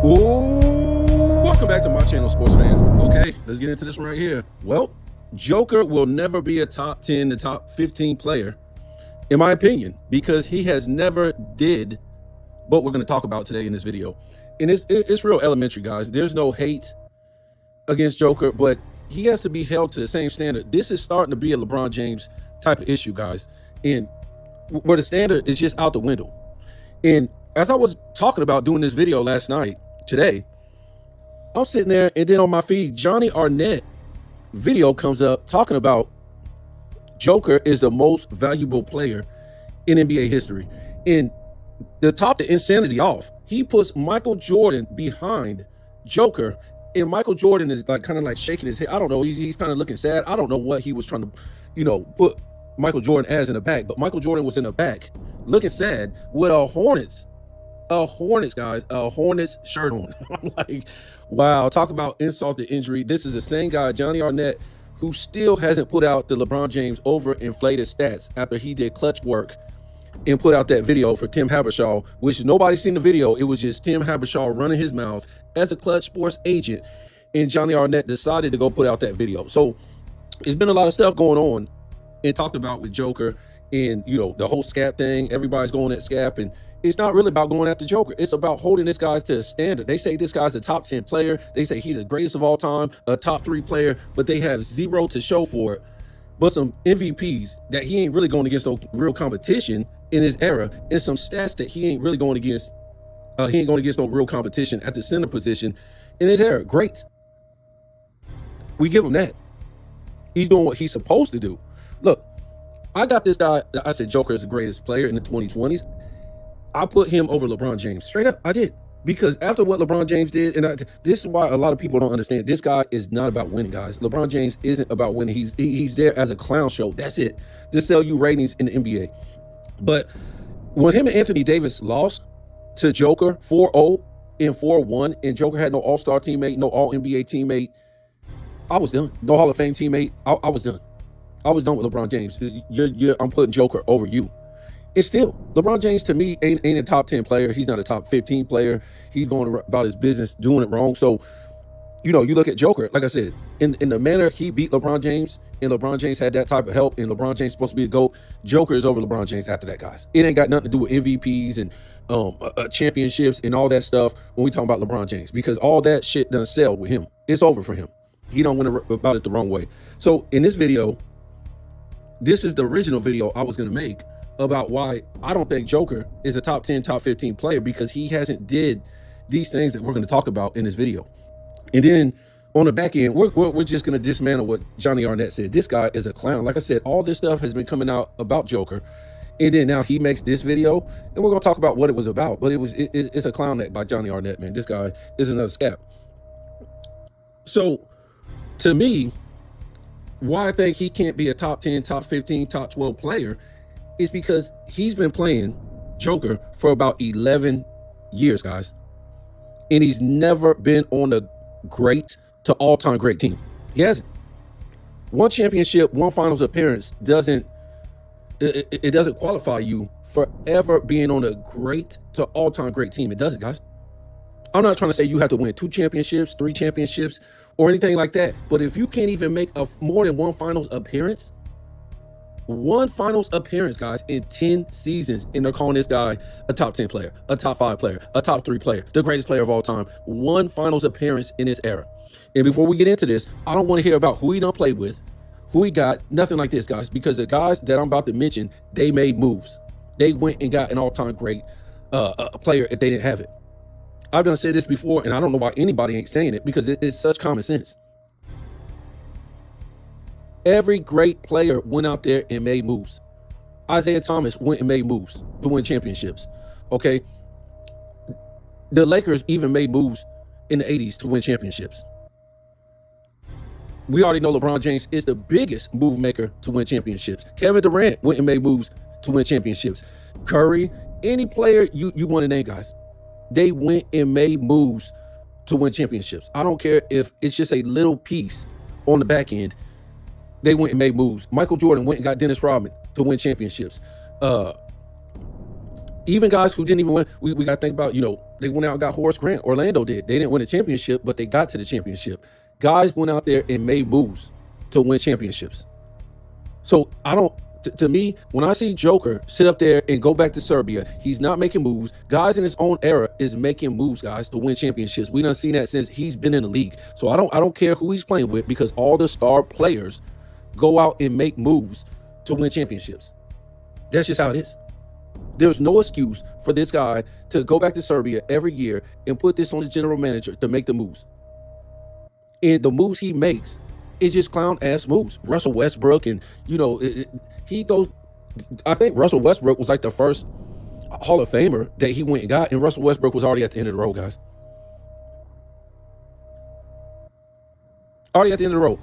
Ooh, welcome back to my channel, sports fans. Okay, let's get into this one right here. Well, Joker will never be a top 10 to top 15 player, in my opinion, because he has never did what we're going to talk about today in this video. And it's real elementary, guys. There's no hate against Joker, but he has to be held to the same standard. This is starting to be a LeBron James type of issue, guys, and where the standard is just out the window. And as I was talking about doing this video today, I'm sitting there, and then on my feed, Johnny Arnett video comes up talking about Joker is the most valuable player in NBA history. And to top the insanity off, he puts Michael Jordan behind Joker, and Michael Jordan is like kind of like shaking his head. I don't know. He's kind of looking sad. I don't know what he was trying to, put Michael Jordan as in the back, but Michael Jordan was in the back looking sad with a Hornets shirt on. I'm like, wow, talk about insult to injury. This is the same guy, Johnny Arnett, who still hasn't put out the LeBron James overinflated stats after he did clutch work and put out that video for Tim Habershaw, which nobody's seen the video. It was just Tim Habershaw running his mouth as a Clutch Sports agent, and Johnny Arnett decided to go put out that video. So it's been a lot of stuff going on and talked about with Joker, and the whole SCAP thing. Everybody's going at SCAP, and it's not really about going after Joker. It's about holding this guy to a standard. They say this guy's a top 10 player. They say he's the greatest of all time, a top 3 player, but they have zero to show for it. But some MVPs that he ain't really going against no real competition in his era, and some stats that he ain't really going against. He ain't going against no real competition at the center position in his era. Great. We give him that. He's doing what he's supposed to do. Look, I got this guy. I said Joker is the greatest player in the 2020s. I put him over LeBron James. Straight up, I did. Because after what LeBron James did, and this is why a lot of people don't understand. This guy is not about winning, guys. LeBron James isn't about winning. He's there as a clown show. That's it. To sell you ratings in the NBA. But when him and Anthony Davis lost to Joker 4-0 and 4-1, and Joker had no all-star teammate, no all-NBA teammate, I was done. No Hall of Fame teammate. I was done. I was done with LeBron James. I'm putting Joker over you. It's still, LeBron James to me ain't a top 10 player. He's not a top 15 player. He's going about his business, doing it wrong. So, you look at Joker, like I said, in the manner he beat LeBron James, and LeBron James had that type of help, and LeBron James supposed to be the GOAT, Joker is over LeBron James after that, guys. It ain't got nothing to do with MVPs and championships and all that stuff when we talk about LeBron James, because all that shit done sell with him. It's over for him. He don't win about it the wrong way. So in this video, this is the original video I was going to make about why I don't think Joker is a top 10, top 15 player, because he hasn't did these things that we're going to talk about in this video. And then on the back end, we're just going to dismantle what Johnny Arnett said. This guy is a clown. Like I said, all this stuff has been coming out about Joker. And then now he makes this video, and we're going to talk about what it was about. But it's a clown act by Johnny Arnett, man. This guy is another scab. So to me, why I think he can't be a top 10, top 15, top 12 player is because he's been playing Joker for about 11 years, guys. And he's never been on a great to all-time great team. He hasn't. One championship, one finals appearance doesn't qualify you for ever being on a great to all-time great team. It doesn't, guys. I'm not trying to say you have to win 2 championships, 3 championships, or anything like that. But if you can't even make more than one finals appearance, guys, in 10 seasons, and they're calling this guy a top 10 player, a top 5 player, a top 3 player, the greatest player of all time, one finals appearance in his era. And before we get into this, I don't want to hear about who he done played with, who he got, nothing like this, guys, because the guys that I'm about to mention, they made moves. They went and got an all-time great player if they didn't have it. I've done said this before, and I don't know why anybody ain't saying it, because it's such common sense. Every great player went out there and made moves. Isaiah Thomas went and made moves to win championships. Okay. The Lakers even made moves in the 80s to win championships. We already know LeBron James is the biggest move maker to win championships. Kevin Durant went and made moves to win championships. Curry, any player you want to name, guys, they went and made moves to win championships. I don't care if it's just a little piece on the back end. They went and made moves. Michael Jordan went and got Dennis Rodman to win championships. Even guys who didn't even win, we got to think about, They went out and got Horace Grant. Orlando did. They didn't win a championship, but they got to the championship. Guys went out there and made moves to win championships. So I don't, to me, when I see Joker sit up there and go back to Serbia, he's not making moves. Guys in his own era is making moves, guys, to win championships. We done seen that since he's been in the league. So I don't care who he's playing with, because all the star players go out and make moves to win championships. That's just how it is. There's no excuse for this guy to go back to Serbia every year and put this on the general manager to make the moves. And the moves he makes is just clown ass moves. Russell Westbrook, and he goes. I think Russell Westbrook was like the first Hall of Famer that he went and got, and Russell Westbrook was already at the end of the road, guys. Already at the end of the road.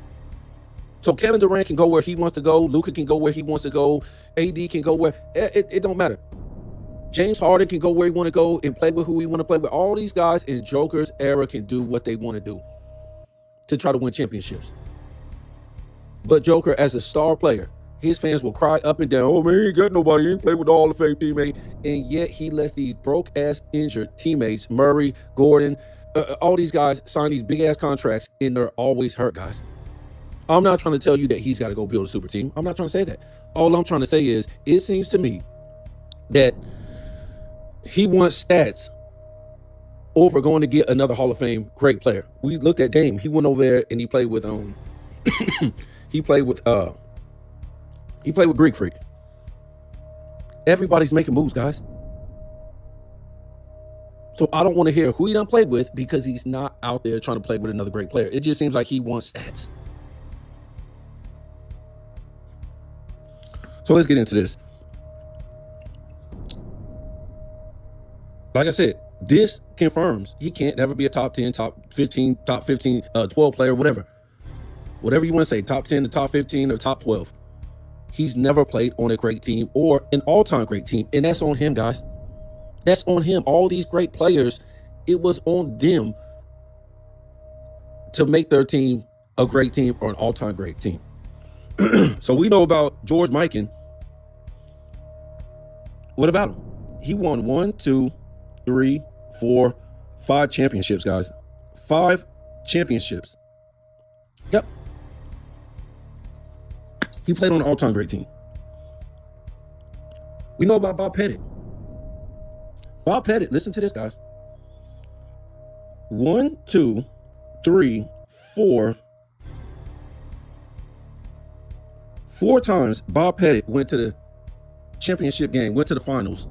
So Kevin Durant can go where he wants to go. Luka can go where he wants to go. AD can go where it don't matter. James Harden can go where he want to go and play with who he want to play with. All these guys in Joker's era can do what they want to do to try to win championships. But Joker, as a star player, his fans will cry up and down, oh man, he ain't got nobody, he ain't played with the Hall of Fame teammate. And yet he lets these broke ass injured teammates, Murray, Gordon, all these guys sign these big ass contracts, and they're always hurt, guys. I'm not trying to tell you that he's got to go build a super team. I'm not trying to say that. All I'm trying to say is, it seems to me that he wants stats over going to get another Hall of Fame great player. We looked at Dame. He went over there and he played with he played with Greek Freak. Everybody's making moves, guys. So I don't want to hear who he done played with, because he's not out there trying to play with another great player. It just seems like he wants stats. So let's get into this. Like I said, this confirms he can't never be a top 10, top 15, 12 player, whatever. Whatever you want to say, top 10 to top 15 or top 12. He's never played on a great team or an all-time great team. And that's on him, guys. That's on him. All these great players, it was on them to make their team a great team or an all-time great team. So we know about George Mikan. What about him? He won 1, 2, 3, 4, 5 championships, guys. 5 championships. Yep. He played on an all-time great team. We know about Bob Pettit. Bob Pettit, listen to this, guys. 1, 2, 3, 4. 4 times Bob Pettit went to the championship game, went to the finals.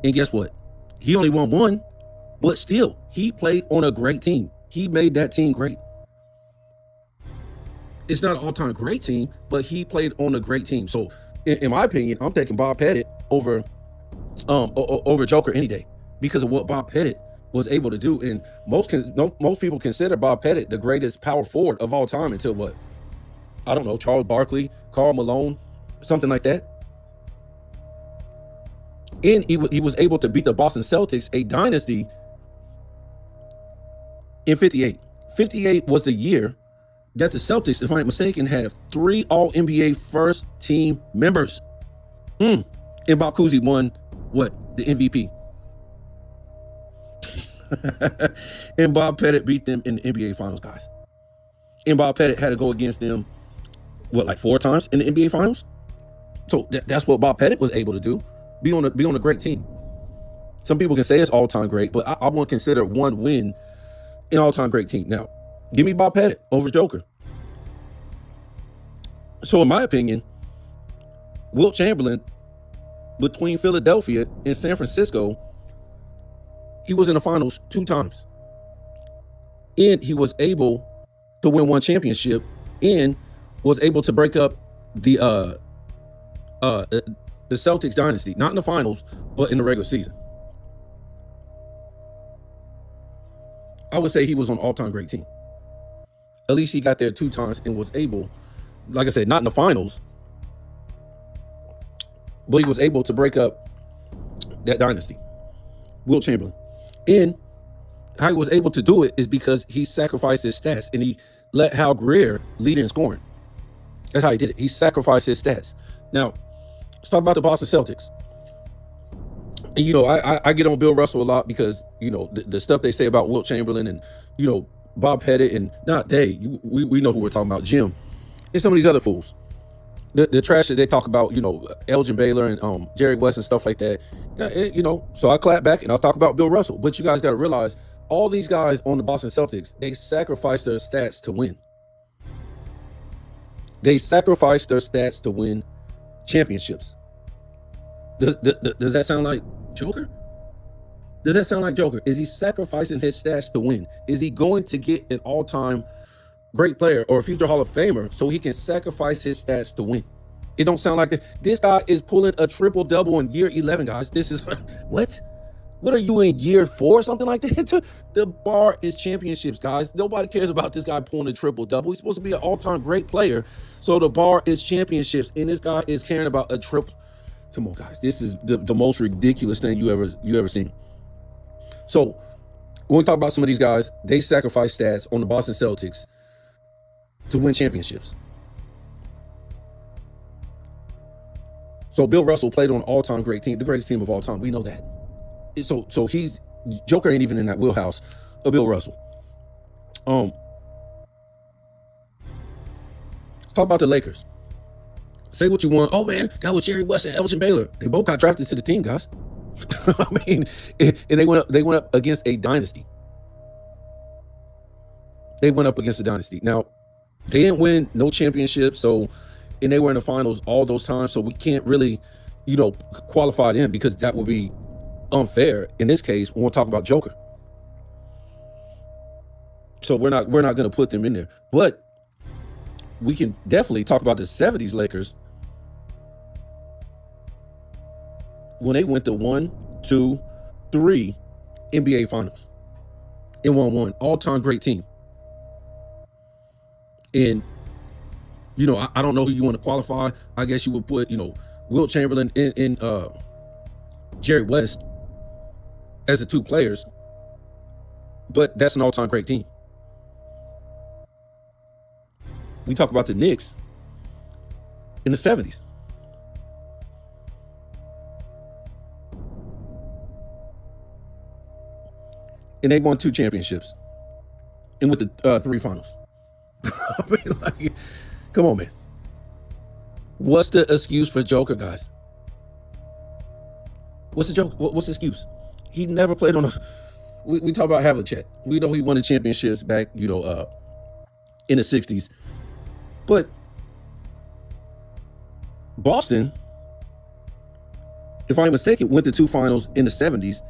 And guess what? He only won 1, but still, he played on a great team. He made that team great. It's not an all-time great team, but he played on a great team. So, in my opinion, I'm taking Bob Pettit over Joker any day, because of what Bob Pettit was able to do. And most people consider Bob Pettit the greatest power forward of all time until what? I don't know, Charles Barkley, Karl Malone, something like that. And he was able to beat the Boston Celtics, a dynasty, in 58. 58 was the year that the Celtics, if I'm not mistaken, have 3 All-NBA first-team members. And Bob Cousy won, what? The MVP. And Bob Pettit beat them in the NBA Finals, guys. And Bob Pettit had to go against them, what, like 4 times in the NBA Finals? So that's what Bob Pettit was able to do. Be on a great team. Some people can say it's all-time great, but I won't consider 1 win an all-time great team. Now, give me Bob Pettit over Joker. So in my opinion, Wilt Chamberlain, between Philadelphia and San Francisco, he was in the finals 2 times. And he was able to win 1 championship, and was able to break up the Celtics dynasty, not in the finals, but in the regular season. I would say he was on an all-time great team. At least he got there 2 times and was able, like I said, not in the finals, but he was able to break up that dynasty. Wilt Chamberlain. And how he was able to do it is because he sacrificed his stats, and he let Hal Greer lead in scoring. That's how he did it. He sacrificed his stats. Now, let's talk about the Boston Celtics. And, I get on Bill Russell a lot because, the stuff they say about Wilt Chamberlain and, Bob Pettit and not they, we know who we're talking about, Jim, and some of these other fools. The trash that they talk about, Elgin Baylor and Jerry West and stuff like that. So I clap back and I'll talk about Bill Russell. But you guys got to realize all these guys on the Boston Celtics, they sacrifice their stats to win. They sacrifice their stats to win championships. Does that sound like Joker? Does that sound like Joker? Is he sacrificing his stats to win? Is he going to get an all-time great player or a future Hall of Famer so he can sacrifice his stats to win? It don't sound like that. This guy is pulling a triple-double in year 11, guys. This is what? What are you in year 4 or something like that? The bar is championships, guys. Nobody cares about this guy pulling a triple-double. He's supposed to be an all-time great player. So the bar is championships, and this guy is caring about a triple. Come on, guys. This is the most ridiculous thing you ever seen. So when we talk about some of these guys, they sacrifice stats on the Boston Celtics to win championships. So Bill Russell played on an all-time great team, the greatest team of all time. We know that. So Joker ain't even in that wheelhouse of Bill Russell. Let's talk about the Lakers. Say what you want. Oh man, that was Jerry West and Elgin Baylor. They both got drafted to the team, guys. I mean, and they went up against a dynasty. They went up against a dynasty. Now, they didn't win no championship, and they were in the finals all those times, so we can't really, qualify them because that would be unfair. In this case, we won't talk about Joker. So we're not going to put them in there. But we can definitely talk about the 70s Lakers when they went to 1, 2, 3 NBA finals and won one. All-time great team. And, I don't know who you want to qualify. I guess you would put, Wilt Chamberlain and Jerry West as the two players. But that's an all-time great team. We talk about the Knicks in the 70s. And they won 2 championships and with the 3 finals. I mean, come on, man. What's the excuse for Joker, guys? What's the joke? What's the excuse? He never played on a. We talk about Havlicek. We know he won the championships back, in the 60s. But Boston, if I'm mistaken, went to 2 finals in the 70s.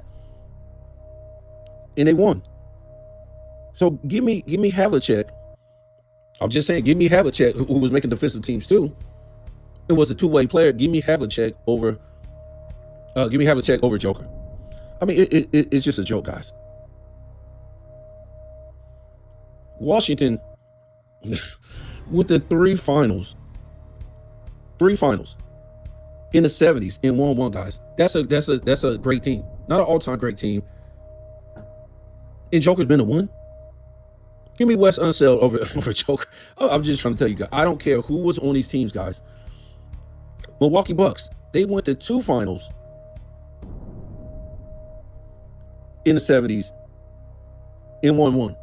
And they won. So give me Havlicek. I'm just saying, give me Havlicek, who was making defensive teams too. It was a 2-way player. Give me Havlicek over Joker. I mean, it's just a joke, guys. Washington with the 3 finals in the 70s and won one, guys. That's a great team. Not an all-time great team. And Joker's been a 1. Give me Wes Unseld over Joker. I'm just trying to tell you guys. I don't care who was on these teams, guys. Milwaukee Bucks, they went to 2 finals in the 70s and won 1.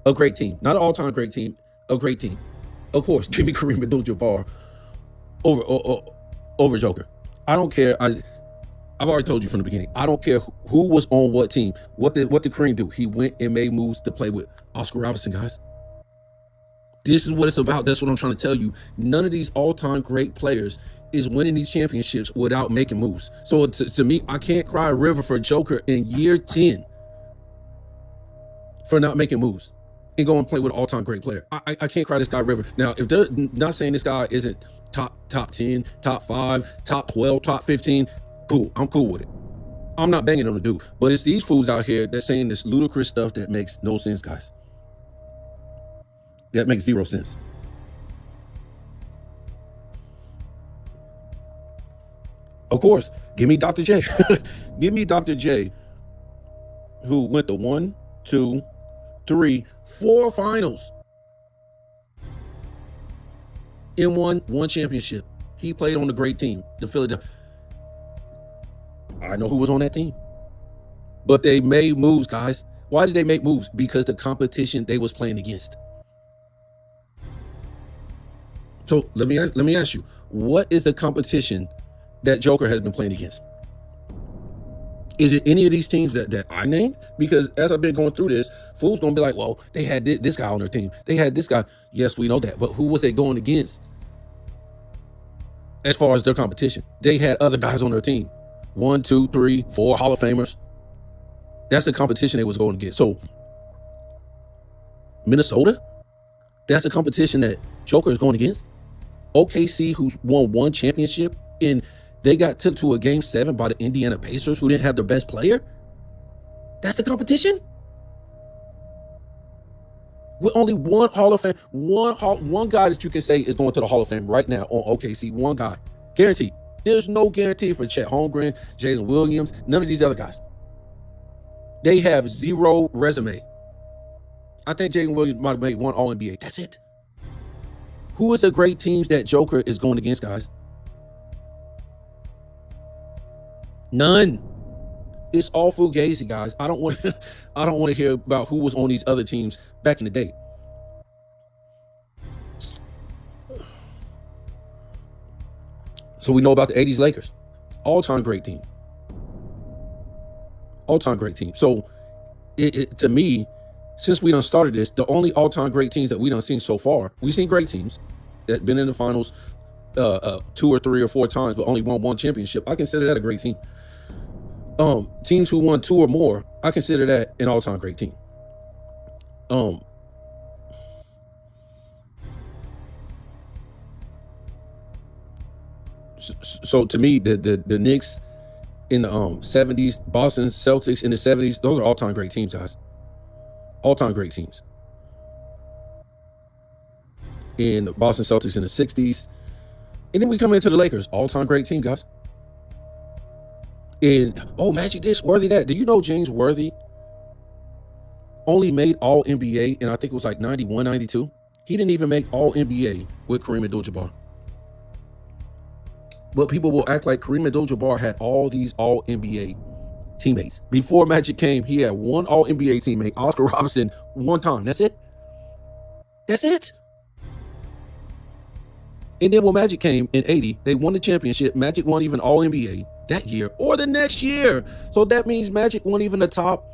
A great team. Not an all-time great team. A great team. Of course, give me Kareem Abdul-Jabbar over Joker. I don't care. I've already told you from the beginning. I don't care who was on what team. What did Kareem do? He went and made moves to play with Oscar Robertson, guys. This is what it's about. That's what I'm trying to tell you. None of these all-time great players is winning these championships without making moves. So to me, I can't cry a river for Joker in year 10 for not making moves and go and play with an all-time great player. I can't cry this guy a river. Now, if they're not saying this guy isn't top 10, top 5, top 12, top 15, cool. I'm cool with it. I'm not banging on the dude. But it's these fools out here that saying this ludicrous stuff that makes no sense, guys. That makes 0 sense. Of course, give me Dr. J. Give me Dr. J, who went to 1, 2, 3, 4 finals and won 1 championship. He played on a great team, the Philadelphia. I know who was on that team. But they made moves, guys. Why did they make moves? Because the competition they was playing against. So let me ask you, what is the competition that Joker has been playing against? Is it any of these teams that I named? Because as I've been going through this, fools gonna be like, well, they had this guy on their team. They had this guy. Yes, we know that. But who was they going against as far as their competition? They had other guys on their team. 1, 2, 3, 4 Hall of Famers. That's the competition they was going against. So Minnesota, that's the competition that Joker is going against. OKC, who's won 1 championship, and they got took to a game 7 by the Indiana Pacers, who didn't have their best player. That's the competition. With only one Hall of Fame, one guy that you can say is going to the Hall of Fame right now on OKC. One guy, guaranteed. There's no guarantee for Chet Holmgren, Jalen Williams, none of these other guys. They have 0 resume. I think Jalen Williams might have made 1 All-NBA. That's it. Who is the great teams that Joker is going against, guys? None. It's all fugazi, guys. I don't want to hear about who was on these other teams back in the day. So we know about the 80s Lakers. All-time great team. All-time great team. So to me, since we done started this, the only all-time great teams that we done seen so far, we've seen great teams that been in the finals 2 or 3 or 4 times, but only won 1 championship. I consider that a great team. Teams who won 2 or more, I consider that an all-time great team. So to me, the Knicks in the 70s, Boston Celtics in the 70s, those are all-time great teams, guys. All-time great teams. In the Boston Celtics in the 60s. And then we come into the Lakers, all-time great team, guys. And, Magic this, Worthy that. Do you know James Worthy only made All-NBA, and I think it was like 91, 92? He didn't even make All-NBA with Kareem Abdul-Jabbar. But people will act like Kareem Abdul-Jabbar had all these All-NBA teammates. Before Magic came, he had 1 All-NBA teammate, Oscar Robertson, 1 time. That's it. That's it. And then when Magic came in 80, they won the championship. Magic won even All-NBA that year or the next year. So that means Magic won even the top.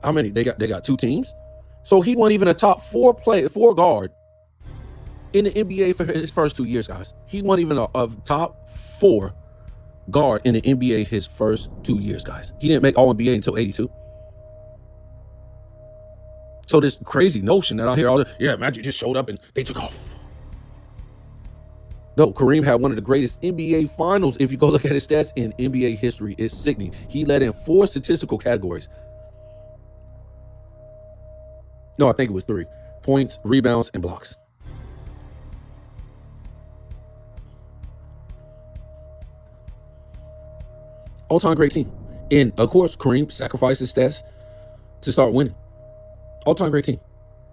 How many? They got 2 teams. So he won even a top 4 guard in the NBA for his first 2 years, guys. He won even a top 4 guard in the NBA his first 2 years, guys. He didn't make All-NBA until 82. So this crazy notion that I hear Magic just showed up and they took off. No, Kareem had one of the greatest NBA finals. If you go look at his stats in NBA history, it's sickening. He led in 4 statistical categories. No, I think it was 3. Points, rebounds, and blocks. All-time great team. And, of course, Kareem sacrificed his stats to start winning. All-time great team.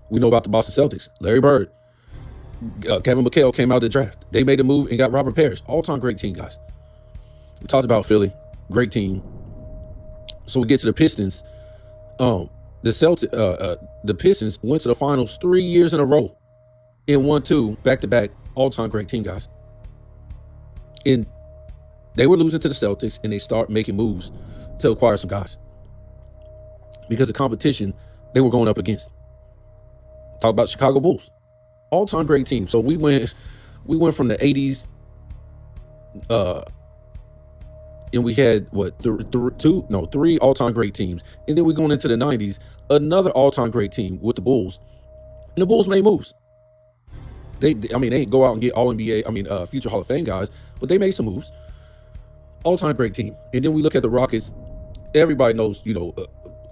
We know about the Boston Celtics. Larry Bird. Kevin McHale came out of the draft. They made a move and got Robert Parrish. All-time great team, guys. We talked about Philly. Great team. So we get to the Pistons. The Pistons went to the finals 3 years in a row and won 2 back-to-back. All-time great team, guys. And they were losing to the Celtics, and they start making moves to acquire some guys because the competition they were going up against. Talk about Chicago Bulls. All-time great team. So we went from the 80s, and we had 3 all-time great teams, and then we're going into the 90s, another all-time great team with the Bulls, and the Bulls made moves. They didn't go out and get All-NBA, future Hall of Fame guys, but they made some moves. All-time great team. And then we look at the Rockets. Everybody knows,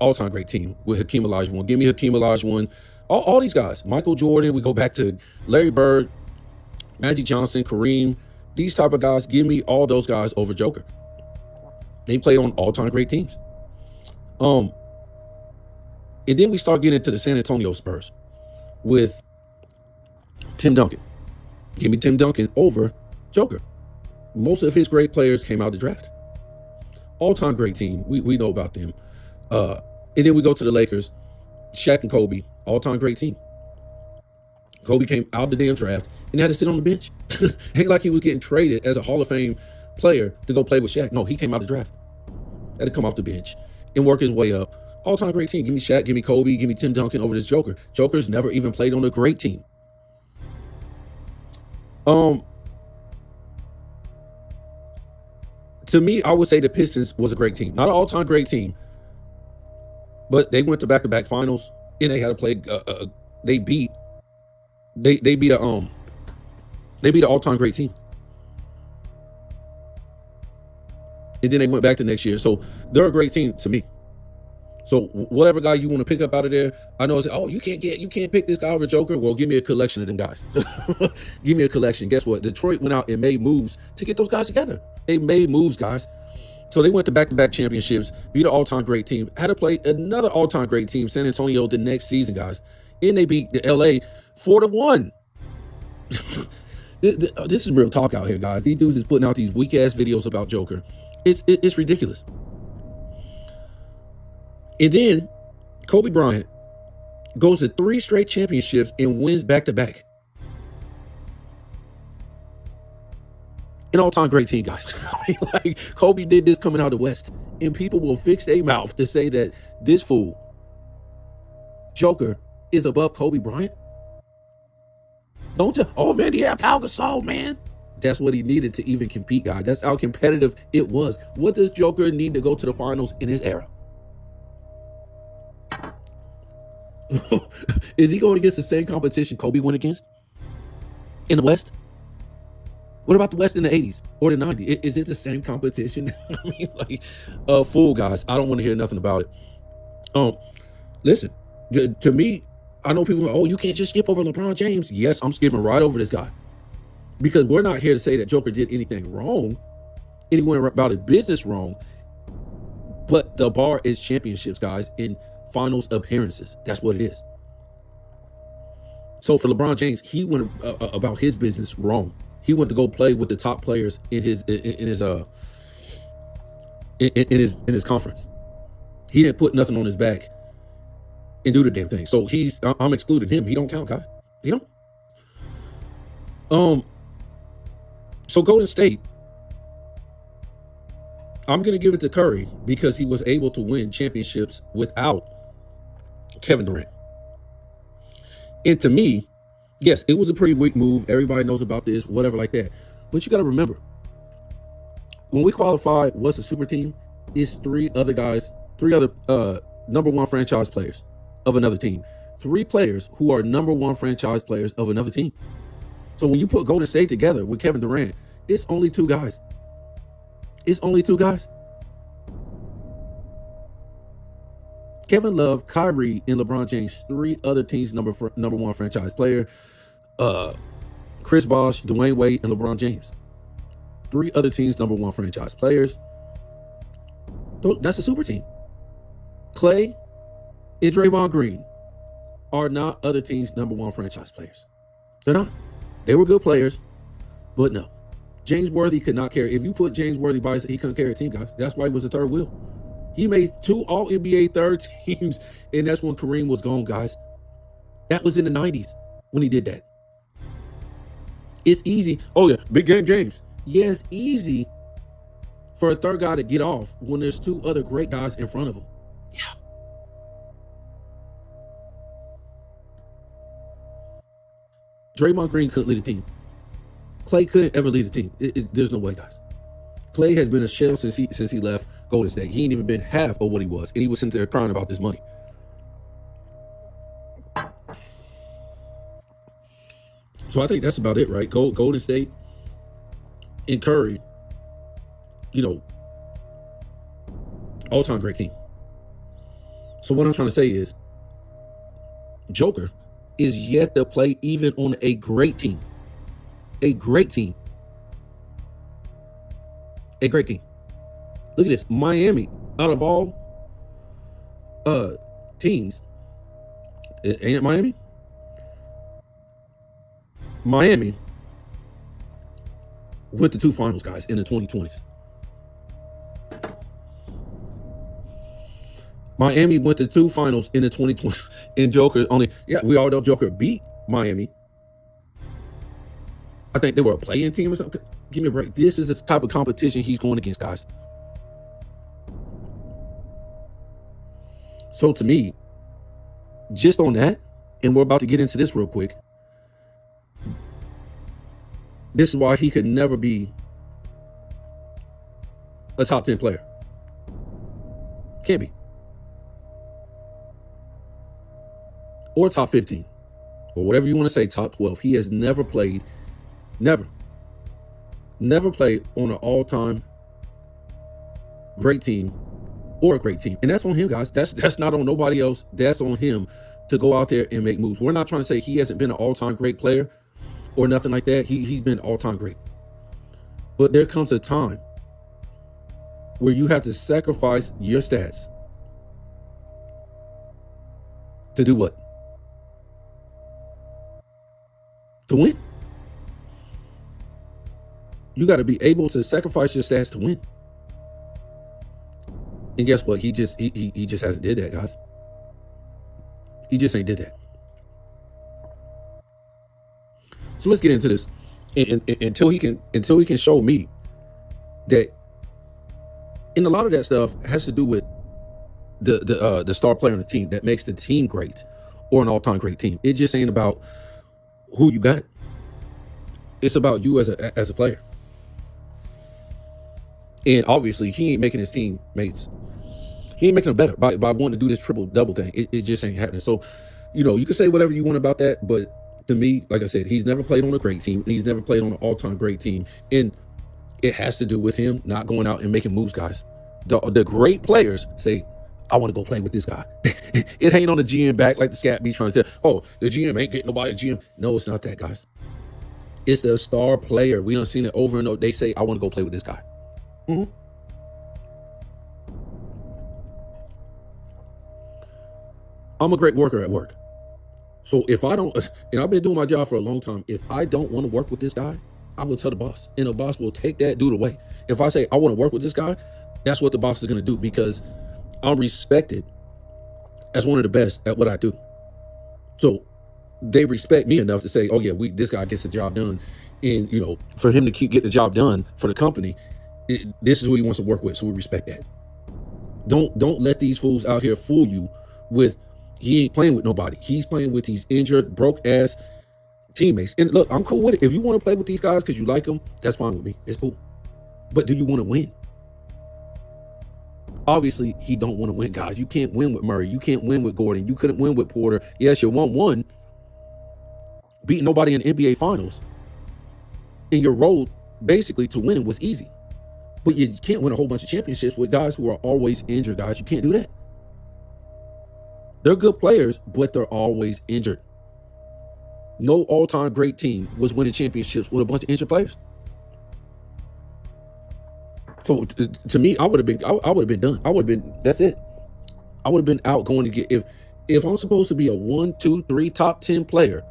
all-time great team with Hakeem Olajuwon. Give me Hakeem Olajuwon. All these guys, Michael Jordan, we go back to Larry Bird, Magic Johnson, Kareem, these type of guys, give me all those guys over Joker. They played on all-time great teams. And then we start getting into the San Antonio Spurs with Tim Duncan. Give me Tim Duncan over Joker. Most of his great players came out of the draft. all-time great team. We know about them. And then we go to the Lakers. Shaq and Kobe, all-time great team. Kobe came out the damn draft and had to sit on the bench. Ain't like he was getting traded as a Hall of Fame player to go play with Shaq. No, he came out the draft. Had to come off the bench and work his way up. All-time great team. Give me Shaq, give me Kobe, give me Tim Duncan over this Joker. Joker's never even played on a great team. To me, I would say the Pistons was a great team. Not an all-time great team, but they went to back-to-back finals and they had to play. They beat an all-time great team, and then they went back the next year. So they're a great team to me. So whatever guy you want to pick up out of there, I know it's, oh, you can't pick this guy over Joker. Well, give me a collection of them guys. Give me a collection. Guess what? Detroit went out and made moves to get those guys together. They made moves, guys. So they went to back-to-back championships, beat an all-time great team, had to play another all-time great team, San Antonio, the next season, guys. And they beat the LA 4-1. This is real talk out here, guys. These dudes is putting out these weak-ass videos about Joker. It's ridiculous. And then Kobe Bryant goes to 3 straight championships and wins back-to-back. An all-time great team, guys. I mean, like, Kobe did this coming out of the West, and people will fix their mouth to say that this fool, Joker, is above Kobe Bryant. Don't tell, oh man, he had Pau Gasol, man. That's what he needed to even compete, guys. That's how competitive it was. What does Joker need to go to the finals in his era? Is he going against the same competition Kobe went against in the West? What about the West in the 80s or the 90s? Is it the same competition? I mean, like, fool, guys. I don't want to hear nothing about it. Listen, to me, I know people, oh, you can't just skip over LeBron James. Yes, I'm skipping right over this guy. Because we're not here to say that Joker did anything wrong. Anyone about his business wrong. But the bar is championships, guys, in finals appearances. That's what it is. So for LeBron James, he went about his business wrong. He went to go play with the top players in his conference. He didn't put nothing on his back and do the damn thing. So I'm excluding him. He don't count, guys. He don't. So Golden State, I'm gonna give it to Curry because he was able to win championships without Kevin Durant. And to me, yes, it was a pretty weak move. Everybody knows about this, whatever like that. But you got to remember, when we qualified, what's a super team? It's 3 other number 1 franchise players of another team. 3 players who are number 1 franchise players of another team. So when you put Golden State together with Kevin Durant, it's only 2 guys. It's only 2 guys. Kevin Love, Kyrie, and LeBron James, 3 other teams number 1 franchise player. Chris Bosh, Dwayne Wade, and LeBron James. 3 other teams number 1 franchise players. That's a super team. Clay and Draymond Green are not other teams number 1 franchise players. They're not. They were good players, but no. James Worthy could not carry. If you put James Worthy by his, he couldn't carry a team, guys. That's why he was the third wheel. He made 2 All-NBA third teams, and that's when Kareem was gone, guys. That was in the 90s when he did that. It's easy. Oh, yeah, Big Game James. Yeah, it's easy for a third guy to get off when there's 2 other great guys in front of him. Yeah. Draymond Green couldn't lead a team. Clay couldn't ever lead a team. There's no way, guys. Clay has been a shell since he left Golden State. He ain't even been half of what he was, and he was sitting there crying about this money. So I think that's about it, right? Golden State and Curry, all-time great team. So what I'm trying to say is, Joker is yet to play even on a great team. A great team. A great team. Look at this. Miami, out of all teams, ain't it Miami? Miami went to 2 finals, guys, in the 2020s. Miami went to 2 finals in the 2020, and Joker only, yeah, we all know Joker beat Miami. I think they were a play-in team or something. Give me a break. This is the type of competition he's going against, guys. So to me, just on that, and we're about to get into this real quick, this is why he could never be a top 10 player. Can't be. Or top 15. Or whatever you want to say, top 12. He has never played, never played on an all-time great team or a great team. And that's on him, guys. That's not on nobody else. That's on him to go out there and make moves. We're not trying to say he hasn't been an all-time great player or nothing like that. He's been all-time great. But there comes a time where you have to sacrifice your stats to do what? To win. You got to be able to sacrifice your stats to win. And guess what? He just hasn't did that, guys. He just ain't did that. So let's get into this. And until he can show me that, and a lot of that stuff has to do with the star player on the team that makes the team great or an all-time great team. It just ain't about who you got. It's about you as a player. And obviously, he ain't making his teammates. He ain't making them better by wanting to do this triple-double thing. It just ain't happening. So, you can say whatever you want about that, but to me, like I said, he's never played on a great team. He's never played on an all-time great team. And it has to do with him not going out and making moves, guys. The great players say, I want to go play with this guy. It ain't on the GM back like the scat be trying to tell, oh, the GM ain't getting nobody GM. No, it's not that, guys. It's the star player. We done seen it over and over. They say, I want to go play with this guy. Mm-hmm. I'm a great worker at work. So if I don't, and I've been doing my job for a long time, if I don't want to work with this guy, I will tell the boss, and the boss will take that dude away. If I say I want to work with this guy, that's what the boss is going to do, because I'm respected as one of the best at what I do. So they respect me enough to say, oh yeah, this guy gets the job done. And for him to keep getting the job done for the company, this is who he wants to work with. So we respect that. Don't let these fools out here fool you with, he ain't playing with nobody. He's playing with these injured, broke ass teammates. And look, I'm cool with it. If you want to play with these guys because you like them, that's fine with me. It's cool. But do you want to win? Obviously, he don't want to win, guys. You can't win with Murray. You can't win with Gordon. You couldn't win with Porter. Yes, you won one. Beating nobody in the NBA Finals. And your road, basically, to winning was easy. But you can't win a whole bunch of championships with guys who are always injured, guys. You can't do that. They're good players, but they're always injured. No all-time great team was winning championships with a bunch of injured players. So to me, I would have been done. That's it. I would have been out going to get, if I'm supposed to be a 1, 2, 3 top 10 player,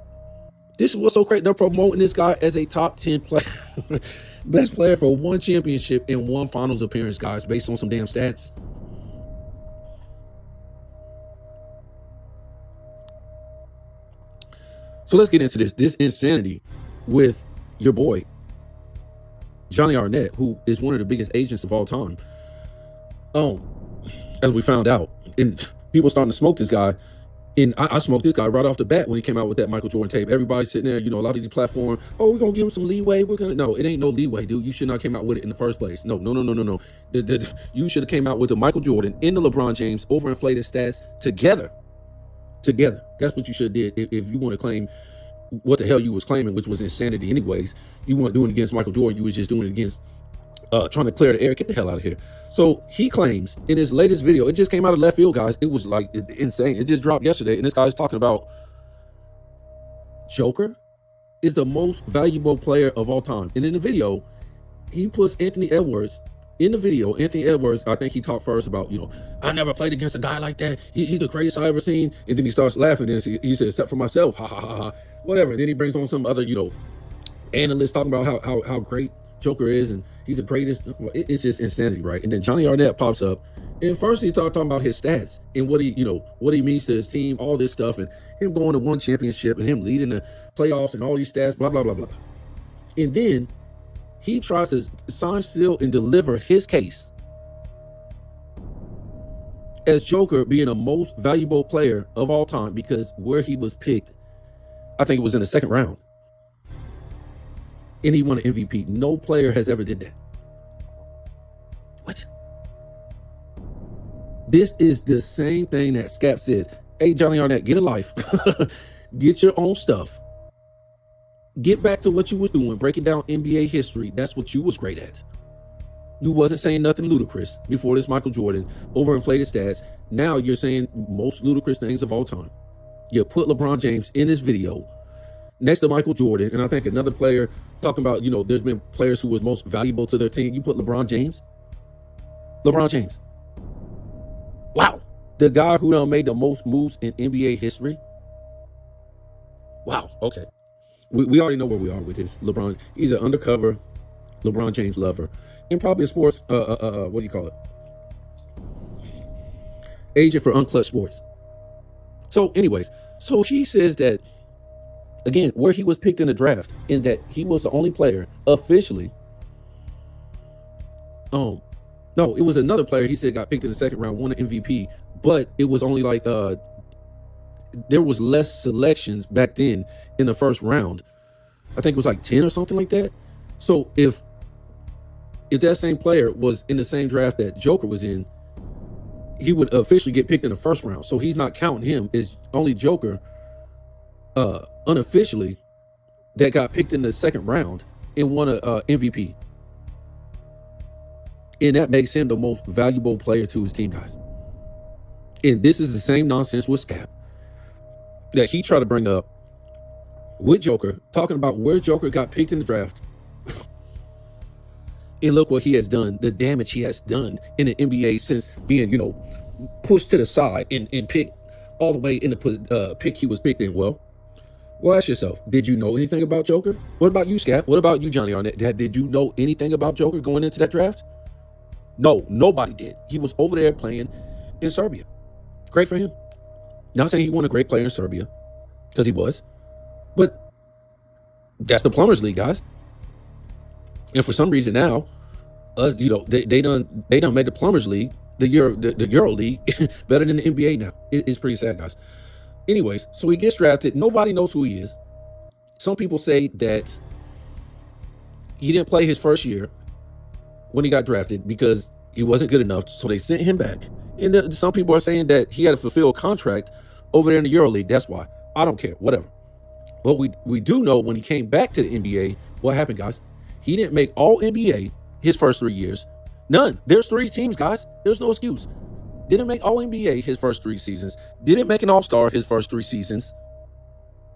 this is what's so crazy. They're promoting this guy as a top 10 player, best player for one championship and one finals appearance, guys, based on some damn stats. So let's get into this insanity with your boy, Johnny Arnett, who is one of the biggest agents of all time. As we found out, and people starting to smoke this guy. And I smoked this guy right off the bat when he came out with that Michael Jordan tape. Everybody's sitting there, a lot of these platforms, oh, we're going to give him some leeway. No, it ain't no leeway, dude. You should not came out with it in the first place. No. You should have came out with the Michael Jordan and the LeBron James overinflated stats together. That's what you should have did if you want to claim what the hell you was claiming, which was insanity anyways. You weren't doing it against Michael Jordan. You was just doing it against trying to clear the air. Get the hell out of here. So he claims in his latest video, it just came out of left field, guys. It was like insane. It just dropped yesterday. And this guy's talking about Joker is the most valuable player of all time. And in the video, he puts Anthony Edwards in the video. Anthony Edwards, I think he talked first about, I never played against a guy like that. He's the greatest I ever seen. And then he starts laughing. And he says, except for myself, ha ha ha ha, whatever. And then he brings on some other, analyst talking about how great Joker is, and he's the greatest. It's just insanity, right? And then Johnny Arnett pops up, and first he's talking about his stats and what he means to his team, all this stuff, and him going to one championship and him leading the playoffs and all these stats, blah blah blah blah. And then he tries to sign, seal, and deliver his case as Joker being the most valuable player of all time because where he was picked, I think it was in the second round. And he won an MVP. No player has ever did that. What? This is the same thing that Scap said. Hey, Johnny Arnett, get a life. Get your own stuff. Get back to what you was doing, breaking down NBA history. That's what you was great at. You wasn't saying nothing ludicrous before this Michael Jordan, overinflated stats. Now you're saying most ludicrous things of all time. You put LeBron James in this video next to Michael Jordan, and I think another player talking about, there's been players who was most valuable to their team. You put LeBron James. LeBron James. Wow. The guy who done made the most moves in NBA history. Wow. Okay. We already know where we are with this. LeBron, he's an undercover LeBron James lover. And probably a sports, what do you call it? Agent for Unclutched Sports. So anyways, so he says that, again, where he was picked in the draft, in that he was the only player officially. No, it was another player he said got picked in the second round, won an MVP, but it was only like there was less selections back then in the first round. I think it was like 10 or something like that. So if that same player was in the same draft that Joker was in, he would officially get picked in the first round. So he's not counting him. It's only Joker unofficially that got picked in the second round and won a MVP. And that makes him the most valuable player to his team, guys. And this is the same nonsense with Scap that he tried to bring up with Joker, talking about where Joker got picked in the draft. And look what he has done, the damage he has done in the NBA since being, pushed to the side and picked all the way in the pick he was picked in. Well, ask yourself, did you know anything about Joker? What about you, Scap? What about you, Johnny Arnett? Did you know anything about Joker going into that draft? No, nobody did. He was over there playing in Serbia. Great for him. Not saying he wasn't a great player in Serbia, because he was. But that's the Plumbers League, guys. And for some reason now, they done made the Plumbers League, the Euro League, better than the NBA now. It's pretty sad, guys. Anyways, so he gets drafted. Nobody knows who he is. Some people say that he didn't play his first year when he got drafted because he wasn't good enough, so they sent him back. And some people are saying that he had a fulfilled contract over there in the Euro League. That's why. I don't care. Whatever. But we do know when he came back to the NBA, what happened, guys? He didn't make all NBA his first 3 years. None. There's 3 teams, guys. There's no excuse. Didn't make all NBA his first 3 seasons. Didn't make an all-star his first 3 seasons.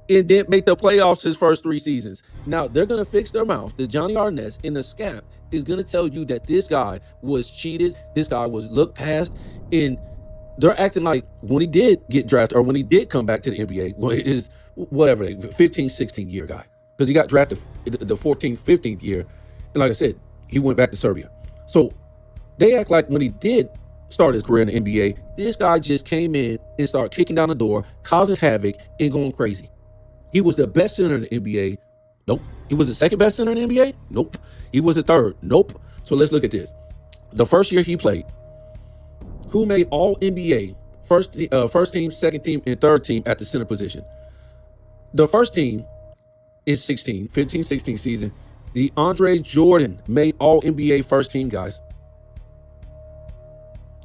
And didn't make the playoffs his first 3 seasons. Now, they're going to fix their mouth. The Johnny Arnett in the Scap is going to tell you that this guy was cheated. This guy was looked past. And they're acting like when he did get drafted or when he did come back to the NBA, well, it is whatever, 15, 16 year guy. Because he got drafted the 14th, 15th year. And like I said, he went back to Serbia. So they act like when he did start his career in the NBA, this guy just came in and started kicking down the door, causing havoc, and going crazy. He was the best center in the NBA. Nope. He was the second best center in the NBA? Nope. He was the third? Nope. So let's look at this. The first year he played, who made all NBA, first team, second team, and third team at the center position? The first team is 15-16 season. The Andre Jordan made all NBA first team, guys.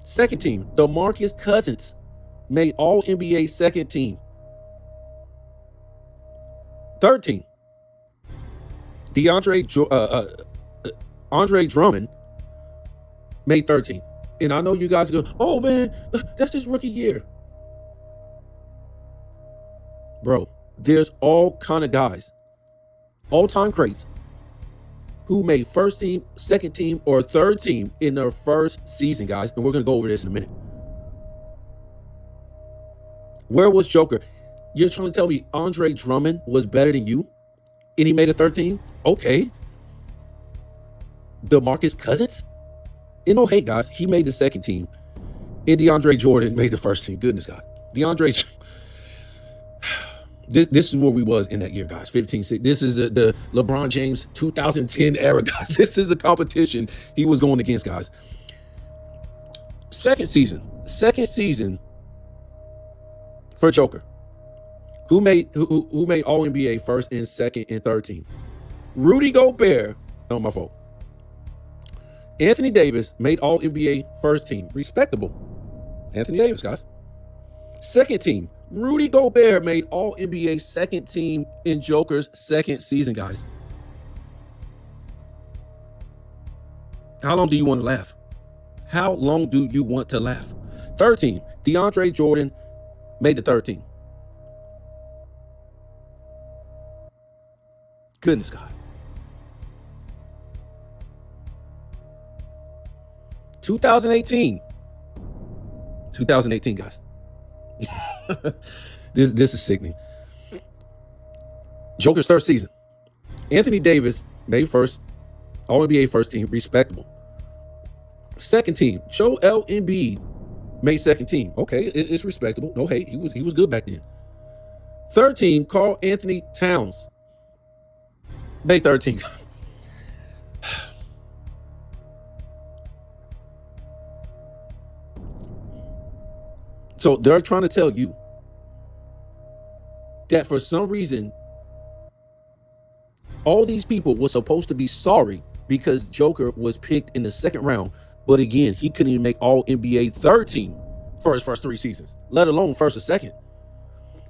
Second team, DeMarcus Cousins made all NBA second team. Third team, Andre Drummond made third team. And I know you guys go, oh man, that's his rookie year. Bro, there's all kind of guys, all-time greats, who made first team, second team, or third team in their first season, guys. And we're going to go over this in a minute. Where was Joker? You're trying to tell me Andre Drummond was better than you and he made a third team? Okay. DeMarcus Cousins? And no hate, guys. He made the second team. And DeAndre Jordan made the first team. Goodness, God. DeAndre... This is where we was in that year, guys. 15-6. This is the LeBron James 2010 era, guys. This is a competition he was going against, guys. Second season for Joker. Who made All NBA first and second and third team? Rudy Gobert. No, my fault. Anthony Davis made All NBA first team. Respectable. Anthony Davis, guys. Second team. Rudy Gobert made All NBA second team in Joker's second season, guys. How long do you want to laugh? How long do you want to laugh? Third team. DeAndre Jordan made the third team. Goodness, God. 2018, guys. This is sickening. Joker's third season. Anthony Davis made first, All NBA first team, respectable. Second team, Joel Embiid made second team. Okay, it's respectable. No hate. He was good back then. Third team, Karl Anthony Towns made third team. So they're trying to tell you that for some reason, all these people were supposed to be sorry because Joker was picked in the second round. But again, he couldn't even make All NBA third team for his first 3 seasons, let alone first or second.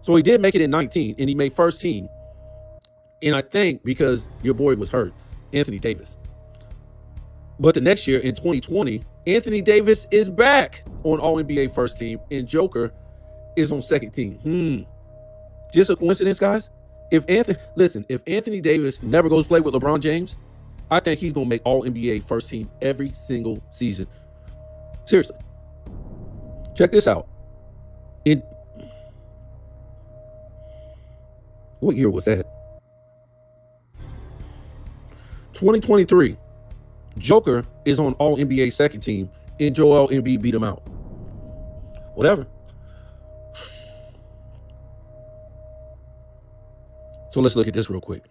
So he did make it in 19 and he made first team. And I think because your boy was hurt, Anthony Davis. But the next year in 2020, Anthony Davis is back on All NBA first team and Joker is on second team. Just a coincidence, guys? If Anthony Davis never goes play with LeBron James, I think he's going to make All NBA first team every single season. Seriously. Check this out. What year was that? 2023. Joker is on All NBA second team and Joel Embiid beat him out. Whatever. So let's look at this real quick.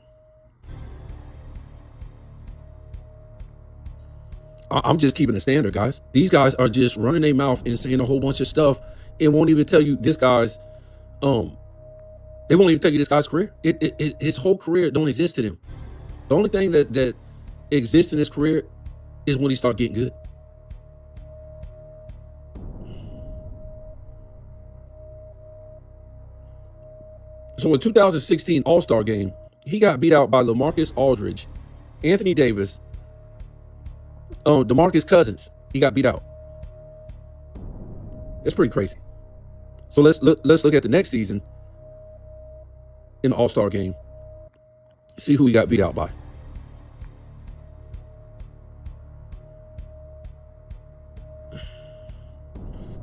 I'm just keeping a standard, guys. These guys are just running their mouth and saying a whole bunch of stuff and won't even tell you this guy's they won't even tell you this guy's career. His whole career don't exist to them. The only thing that exists in his career is when he start getting good. So in 2016 All-Star game, he got beat out by LaMarcus Aldridge, Anthony Davis, DeMarcus Cousins. He got beat out. It's pretty crazy. So let's look at the next season in the All-Star game. See who he got beat out by.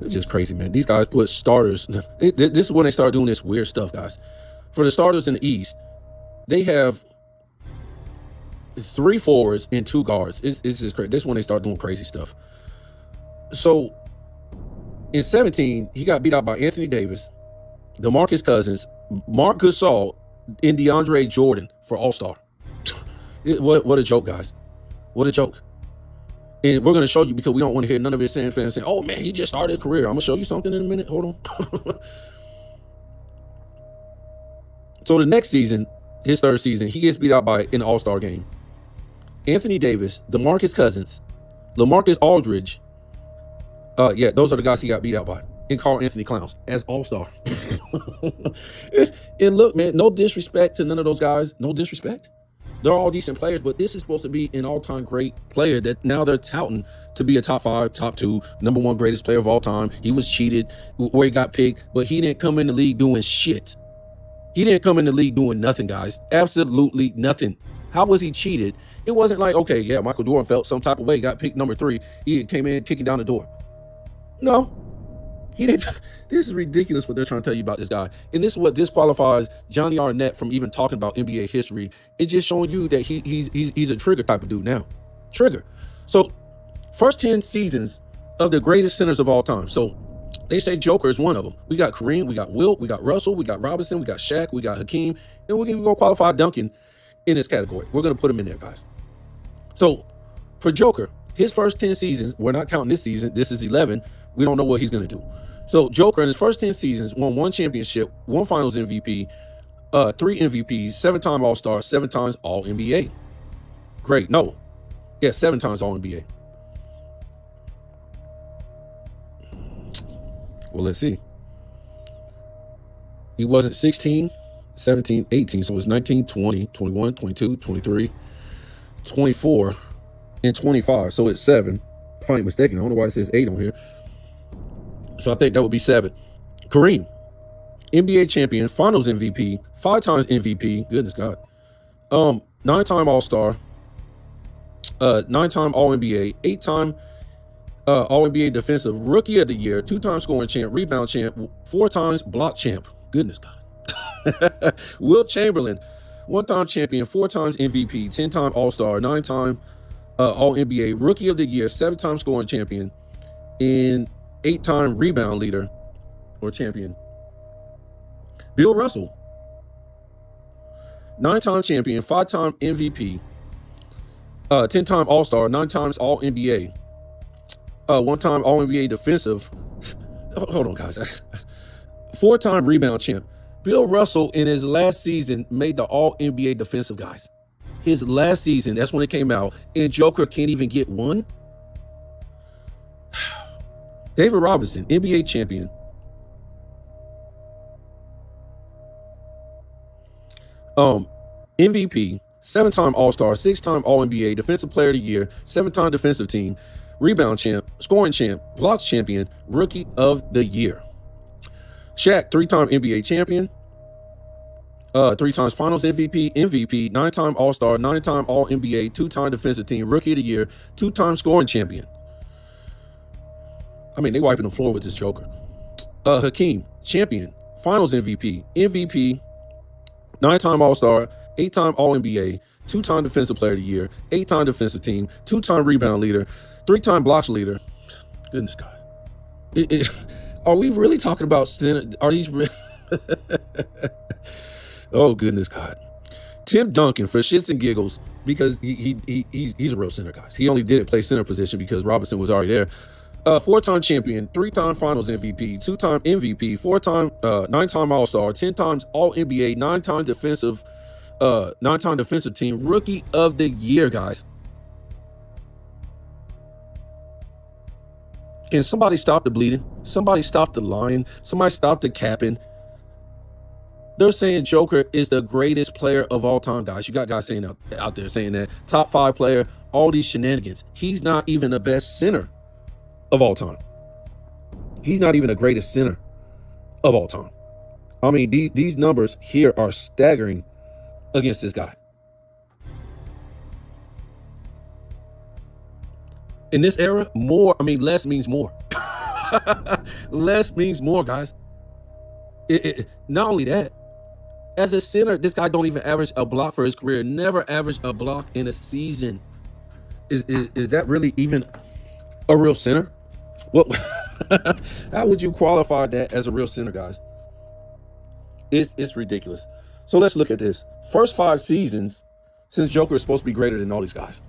It's just crazy, man. These guys put starters. This is when they start doing this weird stuff, guys. For the starters in the East, they have 3 forwards and 2 guards. It's just crazy. This is when they start doing crazy stuff. So in 17, he got beat out by Anthony Davis, DeMarcus Cousins, Marc Gasol, and DeAndre Jordan for All-Star. What a joke, guys. What a joke. And we're going to show you, because we don't want to hear none of his fans saying, oh, man, he just started his career. I'm going to show you something in a minute. Hold on. So the next season, his third season, he gets beat out by in the All-Star game. Anthony Davis, DeMarcus Cousins, LaMarcus Aldridge. Those are the guys he got beat out by. And Karl Anthony Towns as All-Star. And look, man, no disrespect to none of those guys. No disrespect. They're all decent players, but this is supposed to be an all-time great player that now they're touting to be a top 5, top 2, number 1 greatest player of all time. He was cheated where he got picked, but he didn't come in the league doing shit. He didn't come in the league doing nothing, guys. Absolutely nothing. How was he cheated? It wasn't like, okay, yeah, Michael Jordan felt some type of way, got picked number 3. He came in kicking down the door. No. He didn't. This is ridiculous what they're trying to tell you about this guy. And this is what disqualifies Johnny Arnett from even talking about NBA history. It's just showing you that he's a trigger type of dude now. Trigger. So first 10 seasons of the greatest centers of all time. So they say Joker is one of them. We got Kareem, we got Wilt, we got Russell, we got Robinson, we got Shaq, we got Hakeem, and we're going to go qualify Duncan in this category. We're going to put him in there, guys. So for Joker, his first 10 seasons, we're not counting this season. This is 11. We don't know what he's going to do. So Joker in his first 10 seasons won 1 championship, 1 finals MVP, 3 MVPs, 7-time All-Star, 7 times All-NBA. Great. No. Yeah, 7 times All-NBA. Well, let's see. He wasn't 16, 17, 18. So it was 19, 20, 21, 22, 23, 24, and 25. So it's 7. If I'm mistaken, I don't know why it says 8 on here. So I think that would be 7. Kareem, NBA champion, finals MVP, 5 times MVP. Goodness God. 9-time All-Star, 9-time All-NBA, 8-time All-NBA defensive rookie of the year, 2-time scoring champ, rebound champ, 4 times block champ. Goodness God. Wilt Chamberlain, 1-time champion, 4 times MVP, 10-time All-Star, 9-time All-NBA rookie of the year, 7-time scoring champion, and 8-time rebound leader or champion. Bill Russell, 9-time champion, 5-time MVP, 10-time All-Star, 9 times All-NBA, 1-time All-NBA defensive. Hold on, guys. 4-time rebound champ. Bill Russell in his last season made the All-NBA defensive, guys. His last season, that's when it came out, and Joker can't even get one. David Robinson, NBA champion. MVP, 7-time All-Star, 6-time All-NBA, Defensive Player of the Year, 7-time defensive team, rebound champ, scoring champ, blocks champion, rookie of the year. Shaq, 3-time NBA champion, 3 times finals MVP, 9-time All-Star, 9-time All-NBA, 2-time defensive team, rookie of the year, 2-time scoring champion. I mean, they wiping the floor with this Joker. Hakeem, champion, finals MVP, 9-time All-Star, 8-time All-NBA, 2-time defensive player of the year, 8-time defensive team, 2-time rebound leader, 3-time blocks leader. Goodness God. Are we really talking about center? Are these Oh, goodness God. Tim Duncan, for shits and giggles, because he's a real center, guys. He only didn't play center position because Robinson was already there. 4-time champion, 3-time finals MVP, 2-time MVP, 4-time, 9-time All-Star, 10 times All-NBA, 9-time defensive team, rookie of the year, guys. Can somebody stop the bleeding? Somebody stop the lying? Somebody stop the capping? They're saying Joker is the greatest player of all time, guys. You got guys saying out there saying that. Top 5 player, all these shenanigans. He's not even the best center of all time. He's not even the greatest center of all time. I mean, these numbers here are staggering against this guy. In this era, less means more. Less means more, guys. Not only that, as a center, this guy don't even average a block for his career. Never averaged a block in a season. Is that really even a real center? Well, how would you qualify that as a real center, guys? It's ridiculous. So let's look at this. First 5 seasons since Joker is supposed to be greater than all these guys.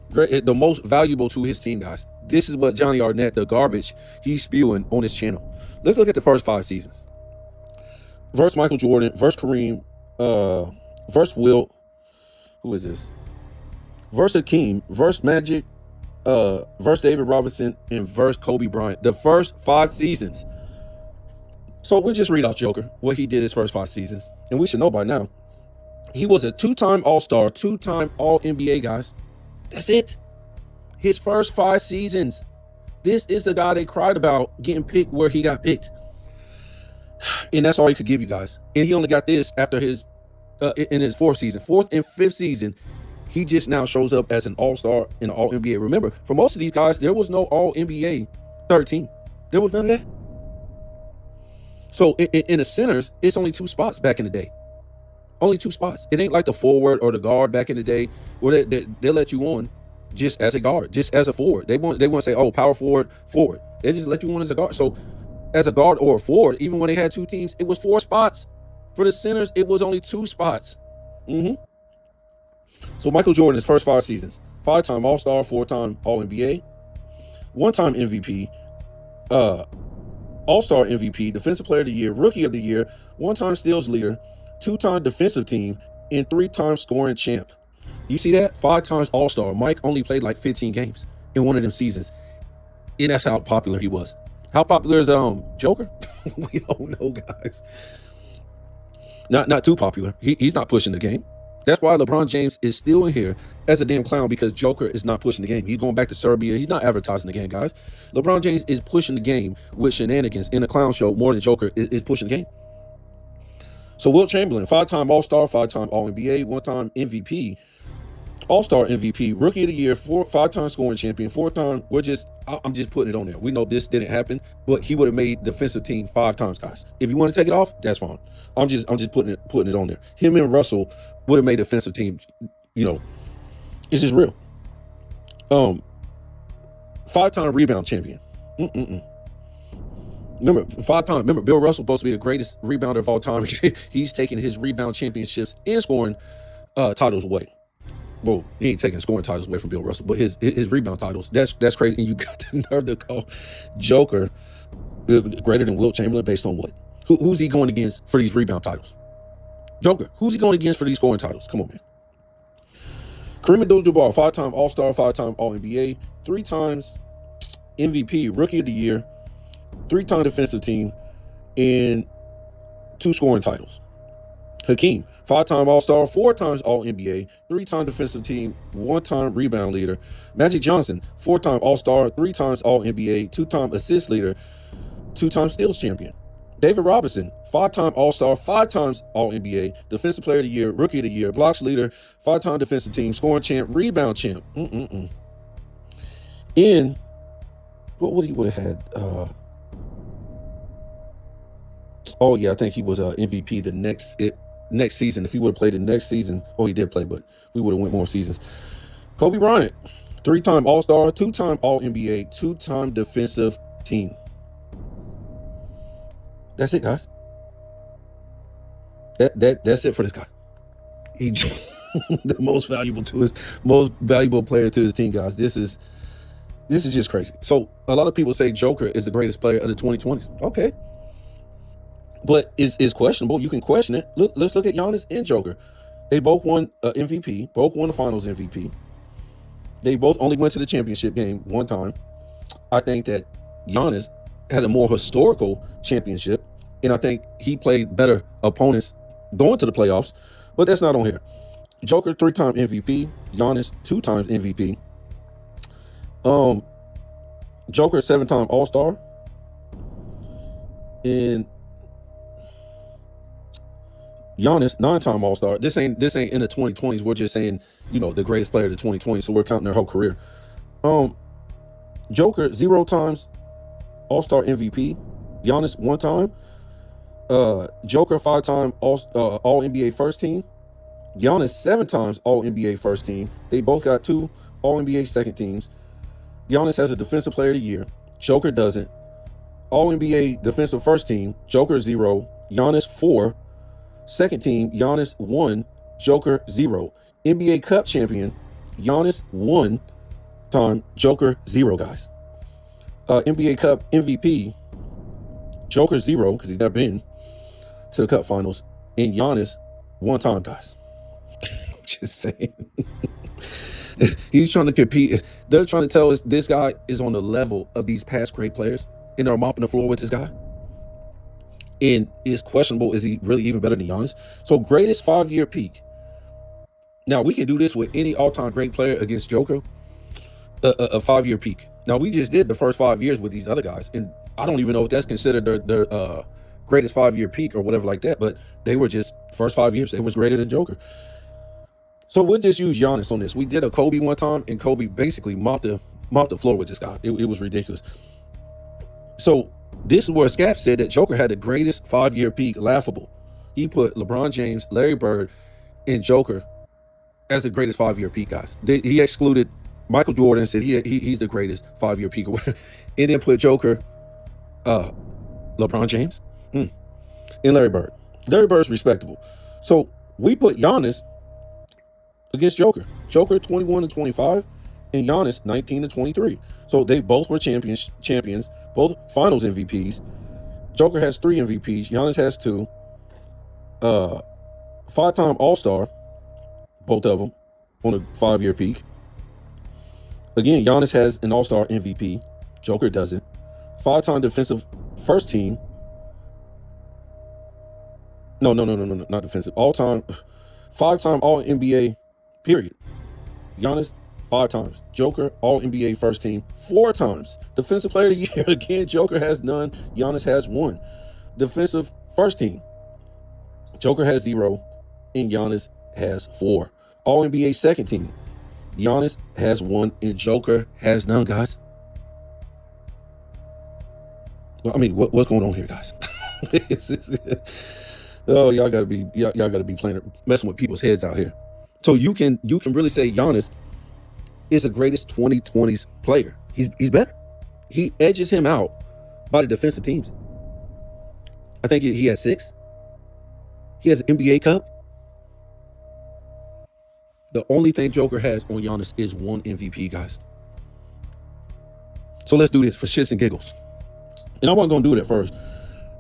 The most valuable to his team, guys. This is what Johnny Arnett, the garbage he's spewing on his channel. Let's look at the first 5 seasons. Versus Michael Jordan, versus Kareem, versus Wilt. Who is this? Versus Hakeem, versus Magic, versus David Robinson, and versus Kobe Bryant. The first 5 seasons. So we'll just read off Joker, what he did his first 5 seasons. And we should know by now. He was a 2-time All-Star, 2-time All-NBA, guys. That's it. His first 5 seasons. This is the guy they cried about getting picked where he got picked. And that's all he could give you, guys. And he only got this after his in his 4th season. 4th and 5th season, he just now shows up as an All-Star and an All-NBA. Remember, for most of these guys, there was no All-NBA 13. There was none of that. So in the centers, it's only 2 spots back in the day. Only 2 spots. It ain't like the forward or the guard back in the day where they'll let you on just as a guard, just as a forward. They want to say, oh, power forward, forward. They just let you win as a guard. So as a guard or a forward, even when they had 2 teams, it was 4 spots. For the centers, it was only 2 spots. So Michael Jordan, his first 5 seasons, 5-time All-Star, 4-time All-NBA, 1-time MVP, All-Star MVP, Defensive Player of the Year, Rookie of the Year, 1-time steals leader, 2-time defensive team, and 3-time scoring champ. You see that? 5 times All-Star. Mike only played like 15 games in one of them seasons. And that's how popular he was. How popular is Joker? We don't know, guys. Not too popular. He's not pushing the game. That's why LeBron James is still in here as a damn clown, because Joker is not pushing the game. He's going back to Serbia. He's not advertising the game, guys. LeBron James is pushing the game with shenanigans in a clown show more than Joker is pushing the game. So Wilt Chamberlain, 5-time All-Star, 5-time All-NBA, 1-time MVP, All-Star MVP, Rookie of the Year, 5-time scoring champion, 4-time. I'm just putting it on there. We know this didn't happen, but he would have made defensive team 5 times, guys. If you want to take it off, that's fine. I'm just putting it on there. Him and Russell would have made defensive teams. It's just real. 5-time rebound champion. Remember, 5-time. Remember, Bill Russell supposed to be the greatest rebounder of all time. He's taking his rebound championships and scoring titles away. Well, he ain't taking scoring titles away from Bill Russell, but his rebound titles, that's crazy. And you got the nerve to call Joker greater than Wilt Chamberlain based on what? Who's he going against for these rebound titles? Joker, who's he going against for these scoring titles? Come on, man. Kareem Abdul-Jabbar, 5-time All-Star, 5-time All-NBA, 3 times MVP, Rookie of the Year, 3-time defensive team, and 2 scoring titles. Hakeem, 5-time All-Star, 4 times All-NBA, 3-time defensive team, 1-time rebound leader. Magic Johnson, 4-time All-Star, 3 times All-NBA, 2-time assist leader, 2-time steals champion. David Robinson, 5-time All-Star, 5 times All-NBA, Defensive Player of the Year, Rookie of the Year, blocks leader, 5-time defensive team, scoring champ, rebound champ. And what would he would have had? I think he was MVP the next season. If he would have played the next season, he did play, but we would have went more seasons. Kobe Bryant, 3-time All-Star, 2-time All-NBA, 2-time defensive team. That's it, guys. That's it for this guy. He the most valuable player to his team, guys. This is just crazy. So a lot of people say Joker is the greatest player of the 2020s. Okay. But it's questionable. You can question it. Let's look at Giannis and Joker. They both won MVP, both won the finals MVP. They both only went to the championship game 1 time. I think that Giannis had a more historical championship, and I think he played better opponents going to the playoffs, but that's not on here. Joker, 3-time MVP. Giannis, 2 times MVP. Joker, 7-time All-Star. And Giannis, 9-time All-Star. This ain't in the 2020s. We're just saying, the greatest player of the 2020s, so we're counting their whole career. Joker, 0 times All-Star MVP. Giannis, 1 time. Joker, 5-time All-NBA first team. Giannis, 7 times All-NBA first team. They both got 2 All-NBA second teams. Giannis has a Defensive Player of the Year. Joker doesn't. All-NBA defensive first team. Joker, 0. Giannis, 4. Second team. Giannis, 1. Joker, 0. NBA Cup champion. Giannis, 1 time. Joker, 0, guys. NBA Cup MVP. Joker, 0, because he's never been to the Cup Finals. And Giannis, 1 time, guys. Just saying. He's trying to compete. They're trying to tell us this guy is on the level of these past great players, and they're mopping the floor with this guy. And it's questionable, is he really even better than Giannis? So greatest 5-year peak. Now, we can do this with any all-time great player against Joker, a 5-year peak. Now, we just did the first 5 years with these other guys, and I don't even know if that's considered their greatest 5-year peak or whatever like that, but they were just first 5 years. They was greater than Joker. So we'll just use Giannis on this. We did a Kobe one time, and Kobe basically mopped the floor with this guy. It was ridiculous. So this is where Scap said that Joker had the greatest 5-year peak, laughable. He put LeBron James, Larry Bird, and Joker as the greatest 5-year peak, guys. He excluded Michael Jordan said he's the greatest 5-year peak, and then put Joker, LeBron James, and Larry Bird. Larry Bird's respectable. So we put Giannis against Joker. Joker 21-25, and Giannis 19-23. So they both were champions, both Finals MVPs. Joker has 3 MVPs. Giannis has 2. 5-time All-Star, both of them on a 5-year peak. Again, Giannis has an All-Star MVP. Joker doesn't. 5-time defensive first team. No, not defensive. All-time, 5-time All-NBA, period. Giannis, 5 times. Joker, All-NBA first team, 4 times. Defensive Player of the Year, again, Joker has none. Giannis has 1. Defensive first team. Joker has 0, and Giannis has 4. All-NBA second team. Giannis has 1, and Joker has none, guys. Well, I mean, what's going on here, guys? Oh, y'all gotta be playing, messing with people's heads out here. So you can really say Giannis is the greatest 2020s player. He's better. He edges him out by the defensive teams. I think he has 6. He has an NBA Cup. The only thing Joker has on Giannis is 1 MVP, guys. So let's do this for shits and giggles. And I wasn't going to do it at first,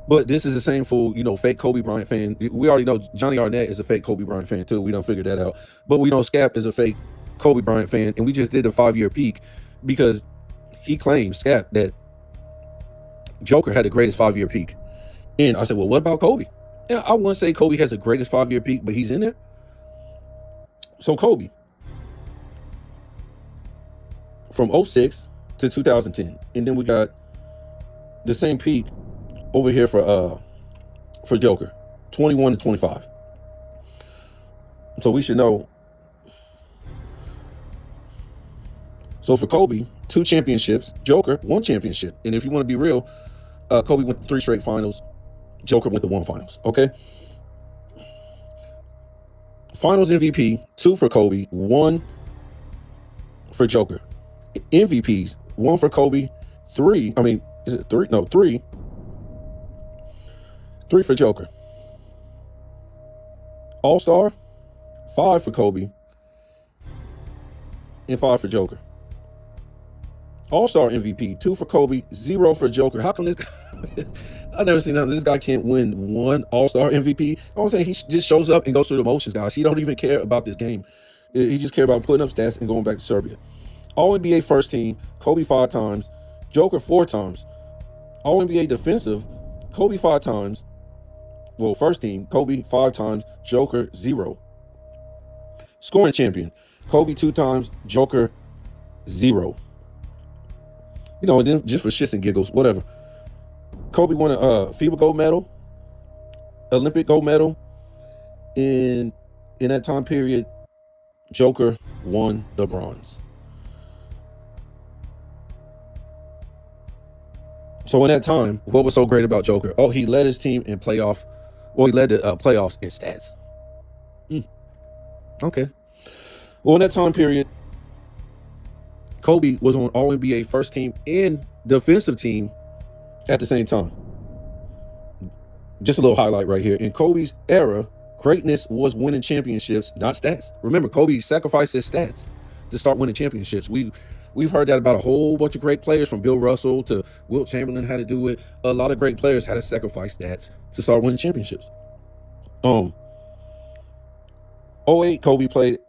but this is the same fool, fake Kobe Bryant fan. We already know Johnny Arnett is a fake Kobe Bryant fan too. We done figured that out. But we know Scap is a fake Kobe Bryant fan, and we just did the 5-year peak because he claims, Scap, that Joker had the greatest 5-year peak. And I said, well, what about Kobe? Yeah, I wouldn't say Kobe has the greatest 5-year peak, but he's in there. So Kobe, from 06 to 2010, and then we got the same peak over here for Joker, 21-25. So we should know. So for Kobe, 2 championships. Joker, 1 championship. And if you want to be real, Kobe went to 3 straight finals. Joker went to 1 finals. Okay. Finals MVP, 2 for Kobe, 1 for Joker. MVPs, 1 for Kobe, 3. I mean, is it 3? No, 3. 3 for Joker. All-Star, 5 for Kobe, and 5 for Joker. All-Star MVP, 2 for Kobe, 0 for Joker. How come this guy, I've never seen that. This guy can't win 1 All-Star MVP. I'm saying he just shows up and goes through the motions, guys. He don't even care about this game. He just cares about putting up stats and going back to Serbia. All-NBA first team, Kobe 5 times, Joker 4 times. All-NBA defensive, Kobe 5 times. Well, first team, Kobe 5 times, Joker 0. Scoring champion, Kobe 2 times, Joker 0. And then just for shits and giggles, whatever. Kobe won a FIBA gold medal, Olympic gold medal. In that time period, Joker won the bronze. So in that time, what was so great about Joker? Oh, he led his team in playoff. Well, he led the playoffs in stats. Okay. Well, in that time period, Kobe was on All-NBA first team and defensive team at the same time. Just a little highlight right here. In Kobe's era, greatness was winning championships, not stats. Remember, Kobe sacrificed his stats to start winning championships. We've heard that about a whole bunch of great players, from Bill Russell to Wilt Chamberlain had to do it. A lot of great players had to sacrifice stats to start winning championships. 08, Kobe played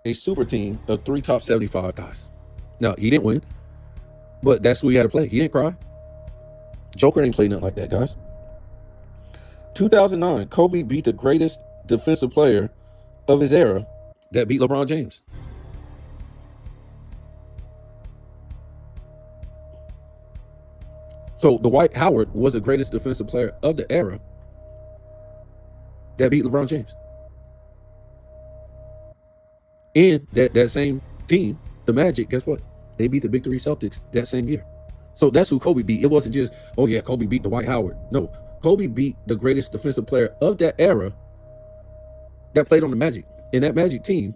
a super team of 3 top 75 guys. Now, he didn't win, but that's who he had to play. He didn't cry. Joker ain't played nothing like that, guys. 2009, Kobe beat the greatest defensive player of his era that beat LeBron James. So Dwight Howard was the greatest defensive player of the era that beat LeBron James. And that same team, the Magic, guess what? They beat the Big 3 Celtics that same year. So that's who Kobe beat. It wasn't just, oh yeah, Kobe beat Dwight Howard. No, Kobe beat the greatest defensive player of that era that played on the Magic. And that Magic team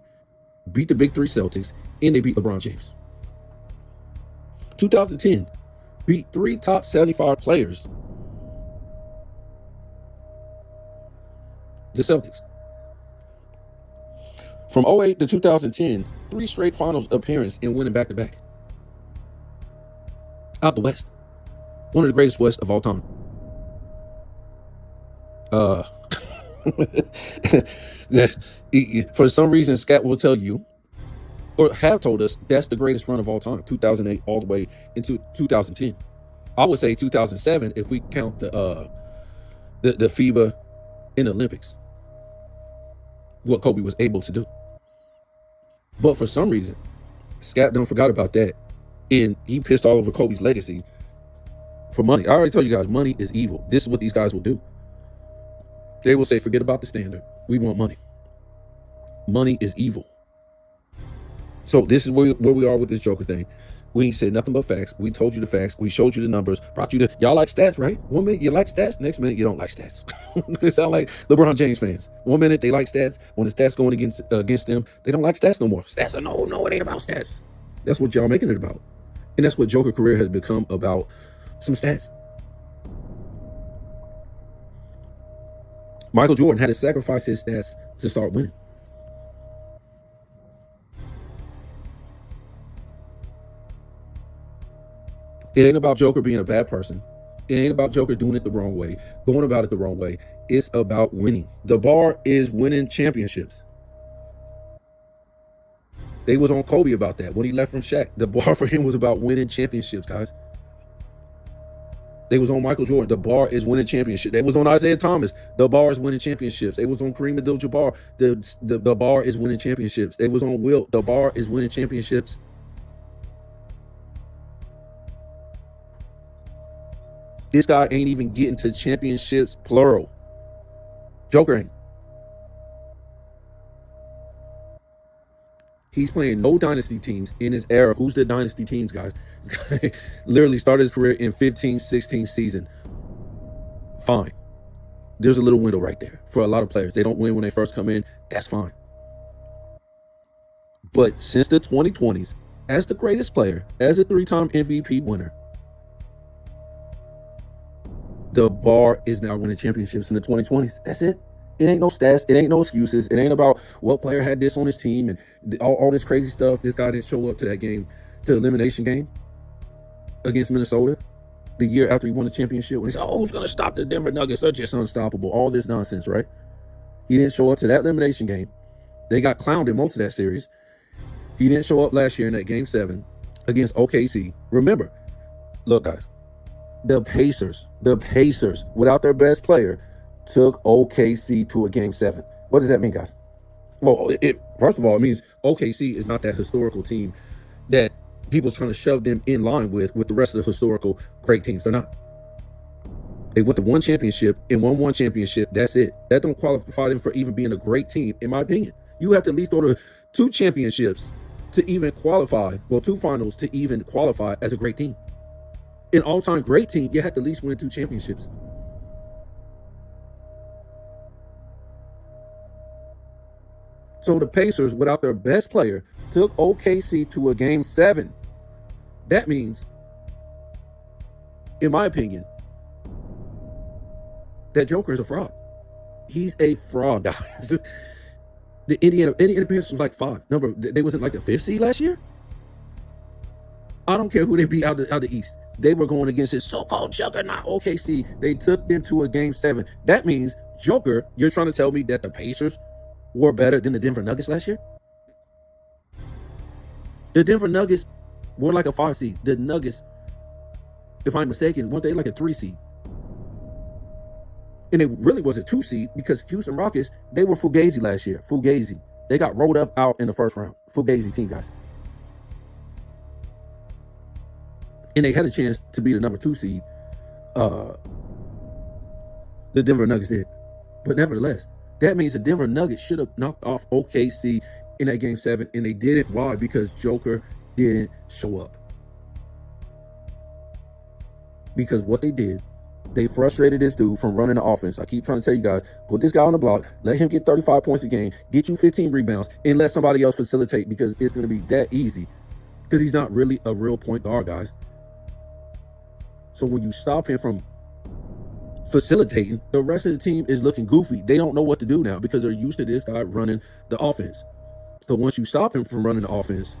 beat the Big Three Celtics, and they beat LeBron James. 2010, beat 3 top 75 players, the Celtics. From 08 to 2010, 3 straight finals appearances and winning back-to-back. Out the West. One of the greatest West of all time. For some reason, Scat will tell you, or have told us, that's the greatest run of all time, 2008 all the way into 2010. I would say 2007 if we count the FIBA in the Olympics, what Kobe was able to do. But for some reason, Scat don't forgot about that, and he pissed all over Kobe's legacy for money. I already told you guys, money is evil. This is what these guys will do. They will say, forget about the standard. We want money. Money is evil. So this is where we are with this Joker thing. We ain't said nothing but facts. We told you the facts. We showed you the numbers. Brought you the... Y'all like stats, right? 1 minute you like stats. Next minute you don't like stats. They sound like LeBron James fans. 1 minute they like stats. When the stats going against them, they don't like stats no more. Stats are no, it ain't about stats. That's what y'all making it about. And that's what Joker career has become about, some stats. Michael Jordan had to sacrifice his stats to start winning. It ain't about Joker being a bad person. It ain't about Joker doing it the wrong way, going about it the wrong way. It's about winning. The bar is winning championships. They was on Kobe about that when he left from Shaq. The bar for him was about winning championships, guys. They was on Michael Jordan. The bar is winning championships. They was on Isaiah Thomas. The bar is winning championships. They was on Kareem Abdul-Jabbar. The bar is winning championships. They was on Wilt. The bar is winning championships. This guy ain't even getting to championships, plural. Joker ain't. He's playing no dynasty teams in his era. Who's the dynasty teams, guys? This guy literally started his career in 15-16 season. Fine. There's a little window right there for a lot of players. They don't win when they first come in. That's fine. But since the 2020s, as the greatest player, as a 3-time MVP winner, the bar is now winning championships in the 2020s. That's it. It ain't no stats. It ain't no excuses. It ain't about what player had this on his team and all this crazy stuff. This guy didn't show up to that game, to the elimination game against Minnesota the year after he won the championship. When he said, who's going to stop the Denver Nuggets? They're just unstoppable. All this nonsense, right? He didn't show up to that elimination game. They got clowned in most of that series. He didn't show up last year in that game 7 against OKC. Remember, look, guys, the Pacers, without their best player, took OKC to a game 7. What does that mean, guys? Well, first of all, it means OKC is not that historical team that people's trying to shove them in line with the rest of the historical great teams. They're not. They went to one championship and won one championship. That's it. That don't qualify them for even being a great team, in my opinion. You have to at least go to 2 championships to even qualify, well, 2 finals to even qualify as a great team. An all-time great team, you have to at least win 2 championships. So the Pacers, without their best player, took OKC to a game 7. That means, in my opinion, that Joker is a fraud. He's a fraud, guys. The Indiana Pacers was like 5. Remember, they wasn't like the 5th seed last year? I don't care who they beat out the East. They were going against his so-called juggernaut OKC. They took them to a game 7. That means, Joker, you're trying to tell me that the Pacers were better than the Denver Nuggets last year? The Denver Nuggets were like a 5 seed. The Nuggets, if I'm mistaken, weren't they like a 3 seed? And it really was a 2 seed because Houston Rockets, they were Fugazi last year. Fugazi. They got rolled up out in the first round. Fugazi team, guys. And they had a chance to be the number 2 seed. The Denver Nuggets did. But nevertheless, that means the Denver Nuggets should have knocked off OKC in that game 7, and they didn't. Why? Because Joker didn't show up. Because what they did They frustrated this dude from running the offense. I keep trying to tell you guys, put this guy on the block, let him get 35 points a game, get you 15 rebounds, and let somebody else facilitate, because it's going to be that easy. Because he's not really a real point guard, guys. So when you stop him from facilitating, the rest of the team is looking goofy. They don't know what to do now because they're used to this guy running the offense. So once you stop him from running the offense,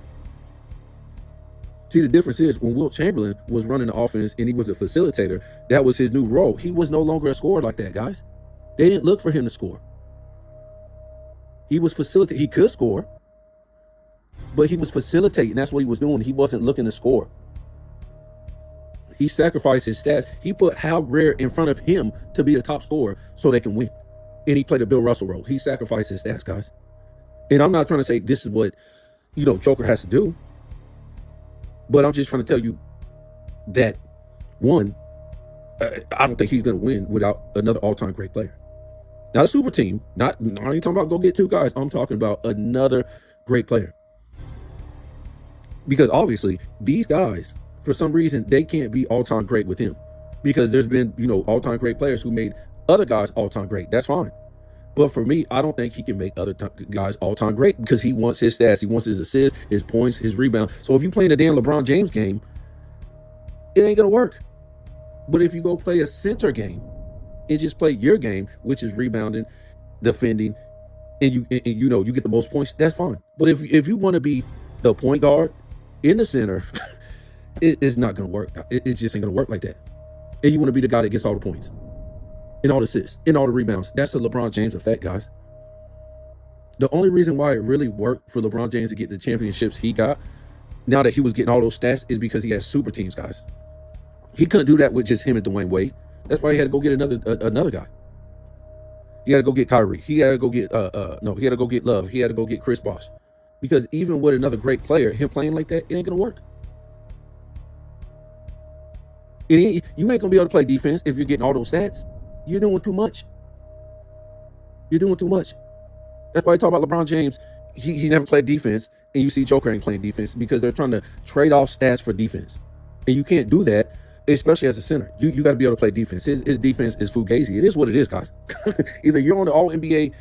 see, the difference is when Wilt Chamberlain was running the offense and he was a facilitator, that was his new role. He was no longer a scorer like that, guys. They didn't look for him to score. He was facilitating. He could score, but he was facilitating. That's what he was doing. He wasn't looking to score. He sacrificed his stats. He put Hal Greer in front of him to be the top scorer so they can win. And he played a Bill Russell role. He sacrificed his stats, guys. And I'm not trying to say this is what, Joker has to do. But I'm just trying to tell you that, one, I don't think he's going to win without another all-time great player. Not a super team. I ain't talking about go get two guys. I'm talking about another great player. Because obviously, these guys, for some reason, they can't be all-time great with him. Because there's been, all-time great players who made other guys all-time great. That's fine. But for me, I don't think he can make other guys all-time great because he wants his stats. He wants his assists, his points, his rebound. So if you play in a damn LeBron James game, it ain't going to work. But if you go play a center game and just play your game, which is rebounding, defending, and you get the most points, that's fine. But if you want to be the point guard in the center, it's not going to work. It just ain't going to work like that. And you want to be the guy that gets all the points, and all the assists, and all the rebounds. That's the LeBron James effect, guys. The only reason why it really worked for LeBron James to get the championships he got, now that he was getting all those stats, is because he had super teams, guys. He couldn't do that with just him and Dwayne Wade. That's why he had to go get another guy. He had to go get Kyrie. He had to go get he had to go get Love. He had to go get Chris Bosh. Because even with another great player, him playing like that, it ain't gonna work. You ain't gonna be able to play defense if you're getting all those stats. You're doing too much. You're doing too much. That's why I talk about LeBron James. He never played defense, and you see Joker ain't playing defense because they're trying to trade off stats for defense. And you can't do that, especially as a center. You got to be able to play defense. His defense is fugazi. It is what it is, guys. Either you're on the All-NBA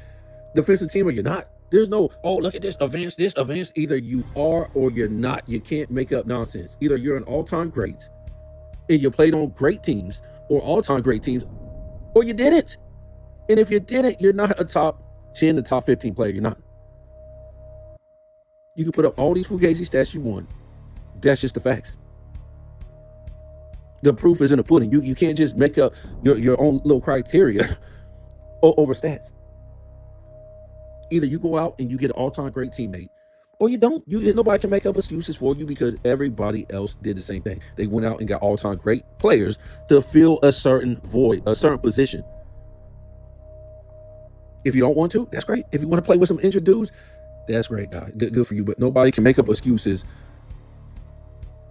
defensive team or you're not. There's no, look at this advance. Either you are or you're not. You can't make up nonsense. Either you're an all-time great and you played on great teams or all-time great teams, or you didn't. And if you didn't, you're not a top 10 to top 15 player. You're not. You can put up all these fugazi stats you want. That's just the facts. The proof is in the pudding. You can't just make up your own little criteria over stats. Either you go out and you get an all-time great teammate, or you don't. Nobody can make up excuses for you because everybody else did the same thing. They went out and got all-time great players to fill a certain void, a certain position. If you don't want to, that's great. If you want to play with some injured dudes, that's great, guys. Good for you. But nobody can make up excuses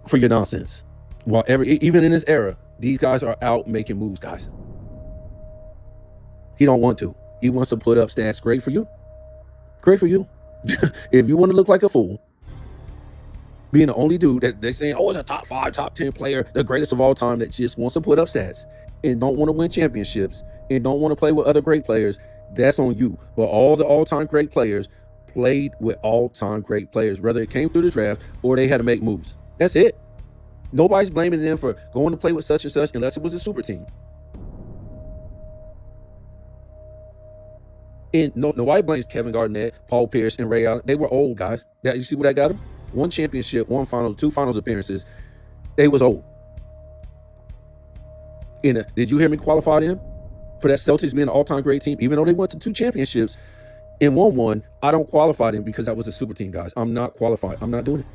for your nonsense. While even in this era, these guys are out making moves, guys. He don't want to. He wants to put up stats. Great for you. Great for you. If you want to look like a fool, being the only dude that they're saying, it's a top 5, top 10 player, the greatest of all time, that just wants to put up stats and don't want to win championships and don't want to play with other great players, that's on you. But all the all-time great players played with all-time great players, whether it came through the draft or they had to make moves. That's it. Nobody's blaming them for going to play with such and such unless it was a super team. And nobody blames Kevin Garnett, Paul Pierce, and Ray Allen. They were old guys. You see what I got them? 1 championship, 1 finals, 2 finals appearances. They was old. And did you hear me qualify them for that Celtics being an all-time great team? Even though they went to 2 championships and won 1, I don't qualify them because that was a super team, guys. I'm not qualified. I'm not doing it.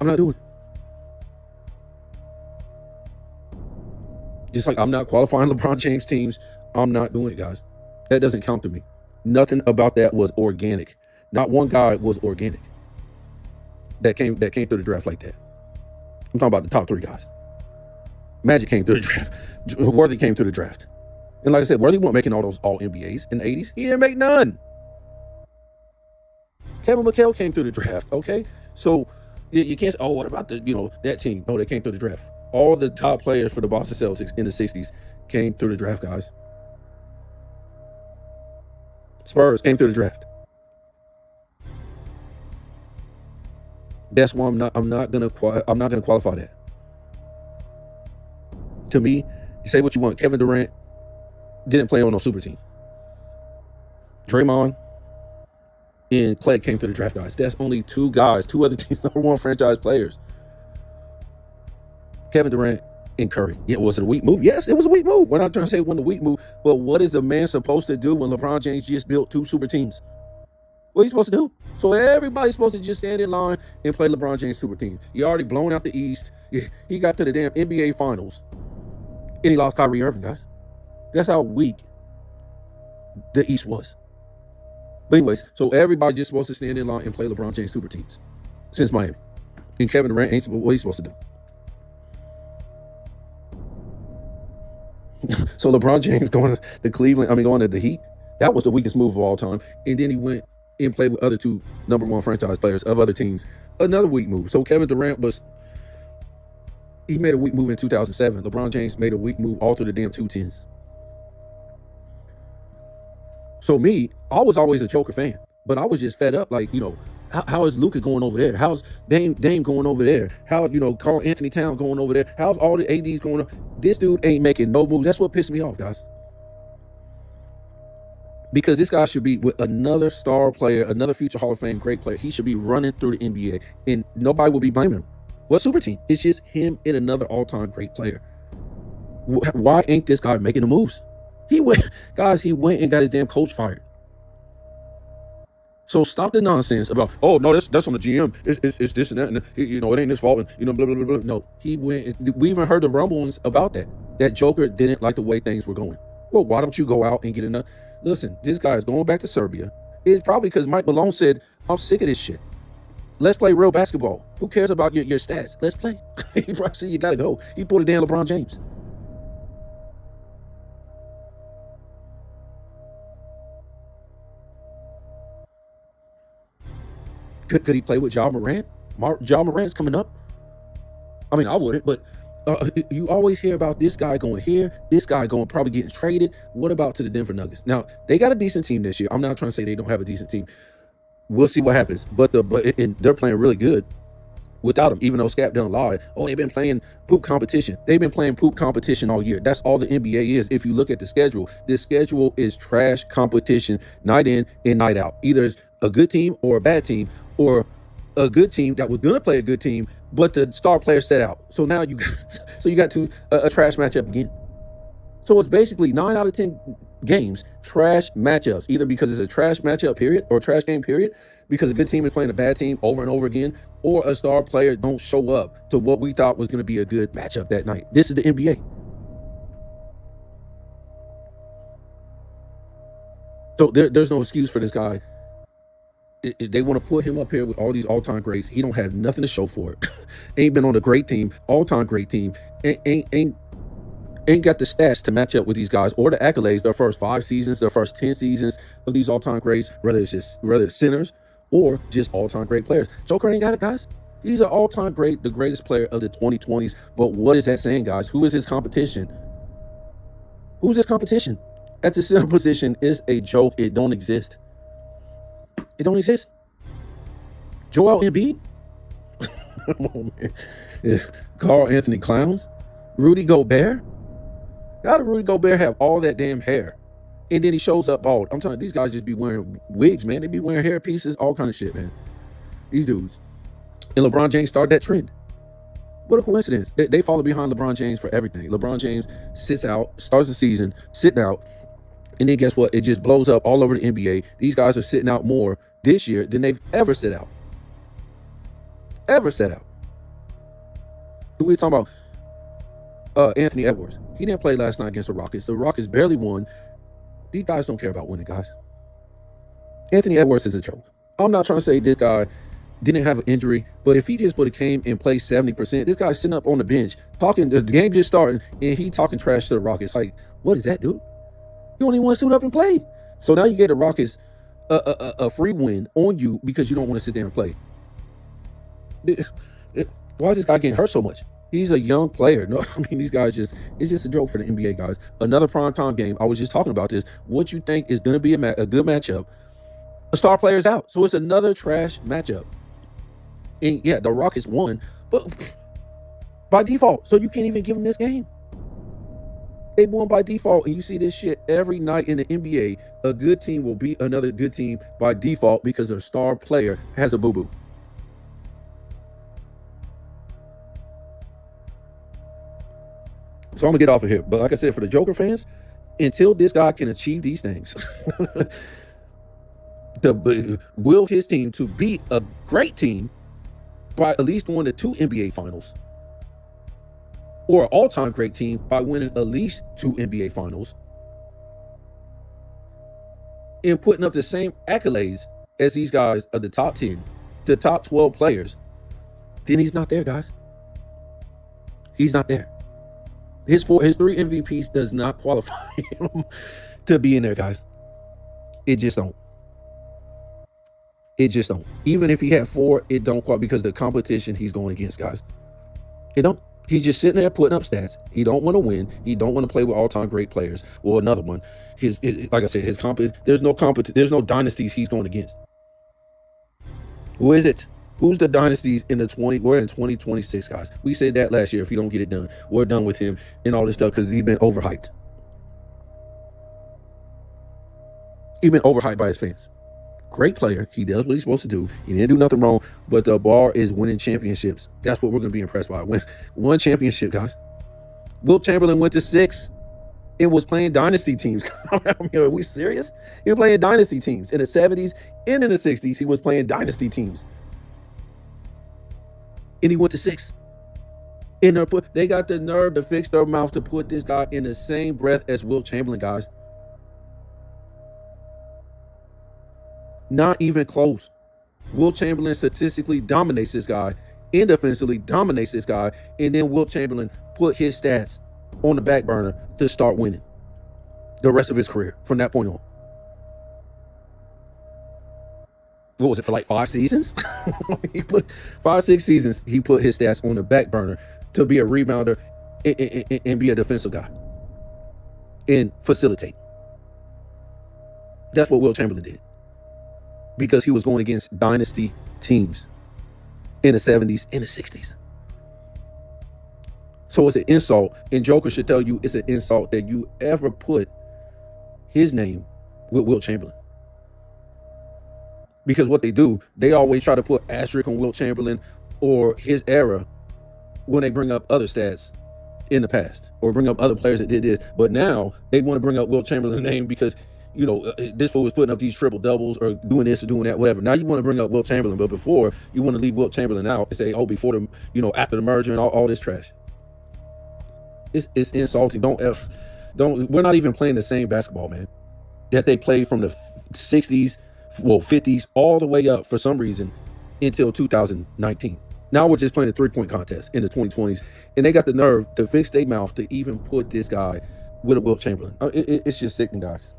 I'm not doing it. Just like I'm not qualifying LeBron James teams, I'm not doing it, guys. That doesn't count to me. Nothing about that was organic. Not one guy was organic that came through the draft like that. I'm talking about the top 3 guys. Magic came through the draft. Worthy came through the draft. And like I said, Worthy wasn't making all those all-NBAs in the 80s. He didn't make none. Kevin McHale came through the draft, okay? So you can't say, what about that team? No, they came through the draft. all the top players for the Boston Celtics in the 60s came through the draft, guys. Spurs came through the draft. That's why I'm not gonna qualify that. To me, you say what you want. Kevin Durant didn't play on no super team. Draymond and Clay came to the draft, guys. That's only two guys, two other teams, #1 franchise players. Kevin Durant and Curry. Yeah, was it a weak move? Yes, it was a weak move. We're not trying to say it wasn't a weak move, but what is the man supposed to do when LeBron James just built 2 super teams? What are you supposed to do? So everybody's supposed to just stand in line and play LeBron James super team. He already blown out the East. He got to the damn NBA Finals, and he lost Kyrie Irving, guys. That's how weak the East was. But anyways, so everybody just supposed to stand in line and play LeBron James super teams since Miami. And Kevin Durant ain't what he's supposed to do. So LeBron James going to going to the Heat, that was the weakest move of all time. And then he went and played with other 2 #1 franchise players of other teams. Another weak move. So Kevin Durant he made a weak move in 2007. LeBron James made a weak move all through the damn 210s. So me, I was always a Joker fan, but I was just fed up. Like, how is Luka going over there? How's Dame going over there? How, Karl Anthony Towns going over there? How's all the ADs going on? This dude ain't making no moves. That's what pissed me off, guys. Because this guy should be with another star player, another future Hall of Fame great player. He should be running through the NBA, and nobody will be blaming him. What super team? It's just him and another all-time great player. Why ain't this guy making the moves? He went and got his damn coach fired. So stop the nonsense about, oh no, that's on the GM. It's this and that, and it ain't his fault, and blah blah blah blah. No, he went. We even heard the rumblings about that. That Joker didn't like the way things were going. Well, why don't you go out and get another? Listen, this guy is going back to Serbia. It's probably because Mike Malone said, I'm sick of this shit. Let's play real basketball. Who cares about your stats? Let's play. He probably said, you gotta go. He pulled it down LeBron James. Could he play with Ja Morant? Ja Morant's coming up. I mean, I wouldn't, but you always hear about this guy going here, this guy going probably getting traded. What about to the Denver Nuggets? Now, they got a decent team this year. I'm not trying to say they don't have a decent team. We'll see what happens. But they're playing really good without him, even though Scap done lied. Oh, they've been playing poop competition. They've been playing poop competition all year. That's all the NBA is. If you look at the schedule is trash competition night in and night out. Either it's a good team or a bad team, or a good team that was going to play a good team, but the star player set out. So now you got a trash matchup again. So it's basically 9 out of 10 games, trash matchups, either because it's a trash matchup period or trash game period, because a good team is playing a bad team over and over again, or a star player don't show up to what we thought was going to be a good matchup that night. This is the NBA. So there's no excuse for this guy. They want to put him up here with all these all-time greats. He don't have nothing to show for it. Ain't been on a great team, all-time great team. Ain't got the stats to match up with these guys or the accolades. Their first 5 seasons, their first 10 seasons of these all-time greats, whether it's centers or just all-time great players. Joker ain't got it, guys. He's an all-time great, the greatest player of the 2020s. But what is that saying, guys? Who is his competition? Who's his competition? At the center position is a joke. It don't exist. It don't exist. Joel Embiid? Come on, man. Karl Anthony Clowns? Rudy Gobert? How did Rudy Gobert have all that damn hair? And then he shows up bald. I'm telling you, these guys just be wearing wigs, man. They be wearing hair pieces, all kind of shit, man. These dudes. And LeBron James started that trend. What a coincidence. They follow behind LeBron James for everything. LeBron James sits out, starts the season, sitting out. And then guess what? It just blows up all over the NBA. These guys are sitting out more this year than they've ever sit out. Ever sit out. Who we talking about? Anthony Edwards. He didn't play last night against the Rockets. The Rockets barely won. These guys don't care about winning, guys. Anthony Edwards is a joke. I'm not trying to say this guy didn't have an injury, but if he just would have came and played 70%, this guy's sitting up on the bench talking. The game just started, and he talking trash to the Rockets. Like, what is that, dude? You don't even want to suit up and play. So now you get the Rockets a free win on you because you don't want to sit there and play. Why is this guy getting hurt so much? He's a young player. No, I mean, these guys it's just a joke for the NBA guys. Another primetime game. I was just talking about this. What you think is going to be a good matchup? A star player's out. So it's another trash matchup. And yeah, the Rockets won, but by default. So you can't even give them this game. They won by default, and you see this shit every night in the NBA. A good team will beat another good team by default because their star player has a boo-boo. So I'm gonna get off of here. But like I said, for the Joker fans, until this guy can achieve these things, will his team to beat a great team by at least going to 2 NBA finals, or an all-time great team by winning at least 2 NBA finals, and putting up the same accolades as these guys of the top 10, the top 12 players, then he's not there, guys. He's not there. His 3 MVPs does not qualify him to be in there, guys. It just don't. It just don't. Even if he had 4, it don't qualify because the competition he's going against, guys. It don't. He's just sitting there putting up stats. He don't want to win. He don't want to play with all-time great players. Well, another one. Like I said, there's no dynasties he's going against. Who is it? Who's the dynasties in we're in 2026, guys. We said that last year. If you don't get it done, we're done with him and all this stuff because he's been overhyped. He's been overhyped by his fans. Great player. He does what he's supposed to do. He didn't do nothing wrong, but the bar is winning championships. That's what we're going to be impressed by. One championship, guys. Wilt Chamberlain went to 6 and was playing dynasty teams. Are we serious? He was playing dynasty teams in the 70s and in the 60s. He was playing dynasty teams. And he went to 6. And they got the nerve to fix their mouth to put this guy in the same breath as Wilt Chamberlain, guys. Not even close. Wilt Chamberlain statistically dominates this guy and defensively dominates this guy. And then Wilt Chamberlain put his stats on the back burner to start winning the rest of his career from that point on. What was it, for like 5 seasons? He put 5-6 seasons. He put his stats on the back burner to be a rebounder and be a defensive guy and facilitate. That's what Wilt Chamberlain did because he was going against dynasty teams in the 70s and the 60s. So it's an insult, and Joker should tell you it's an insult that you ever put his name with Wilt Chamberlain. Because what they do, they always try to put asterisk on Wilt Chamberlain or his era when they bring up other stats in the past or bring up other players that did this. But now they want to bring up Wilt Chamberlain's name because, this fool was putting up these triple doubles or doing this or doing that, whatever. Now you want to bring up Wilt Chamberlain, but before you want to leave Wilt Chamberlain out and say, oh, before the, after the merger and all this trash. It's insulting. We're not even playing the same basketball, man, that they played from the 60s, 50s, all the way up for some reason until 2019. Now we're just playing a 3-point contest in the 2020s, and they got the nerve to fix their mouth to even put this guy with a Wilt Chamberlain. It's just sickening, guys.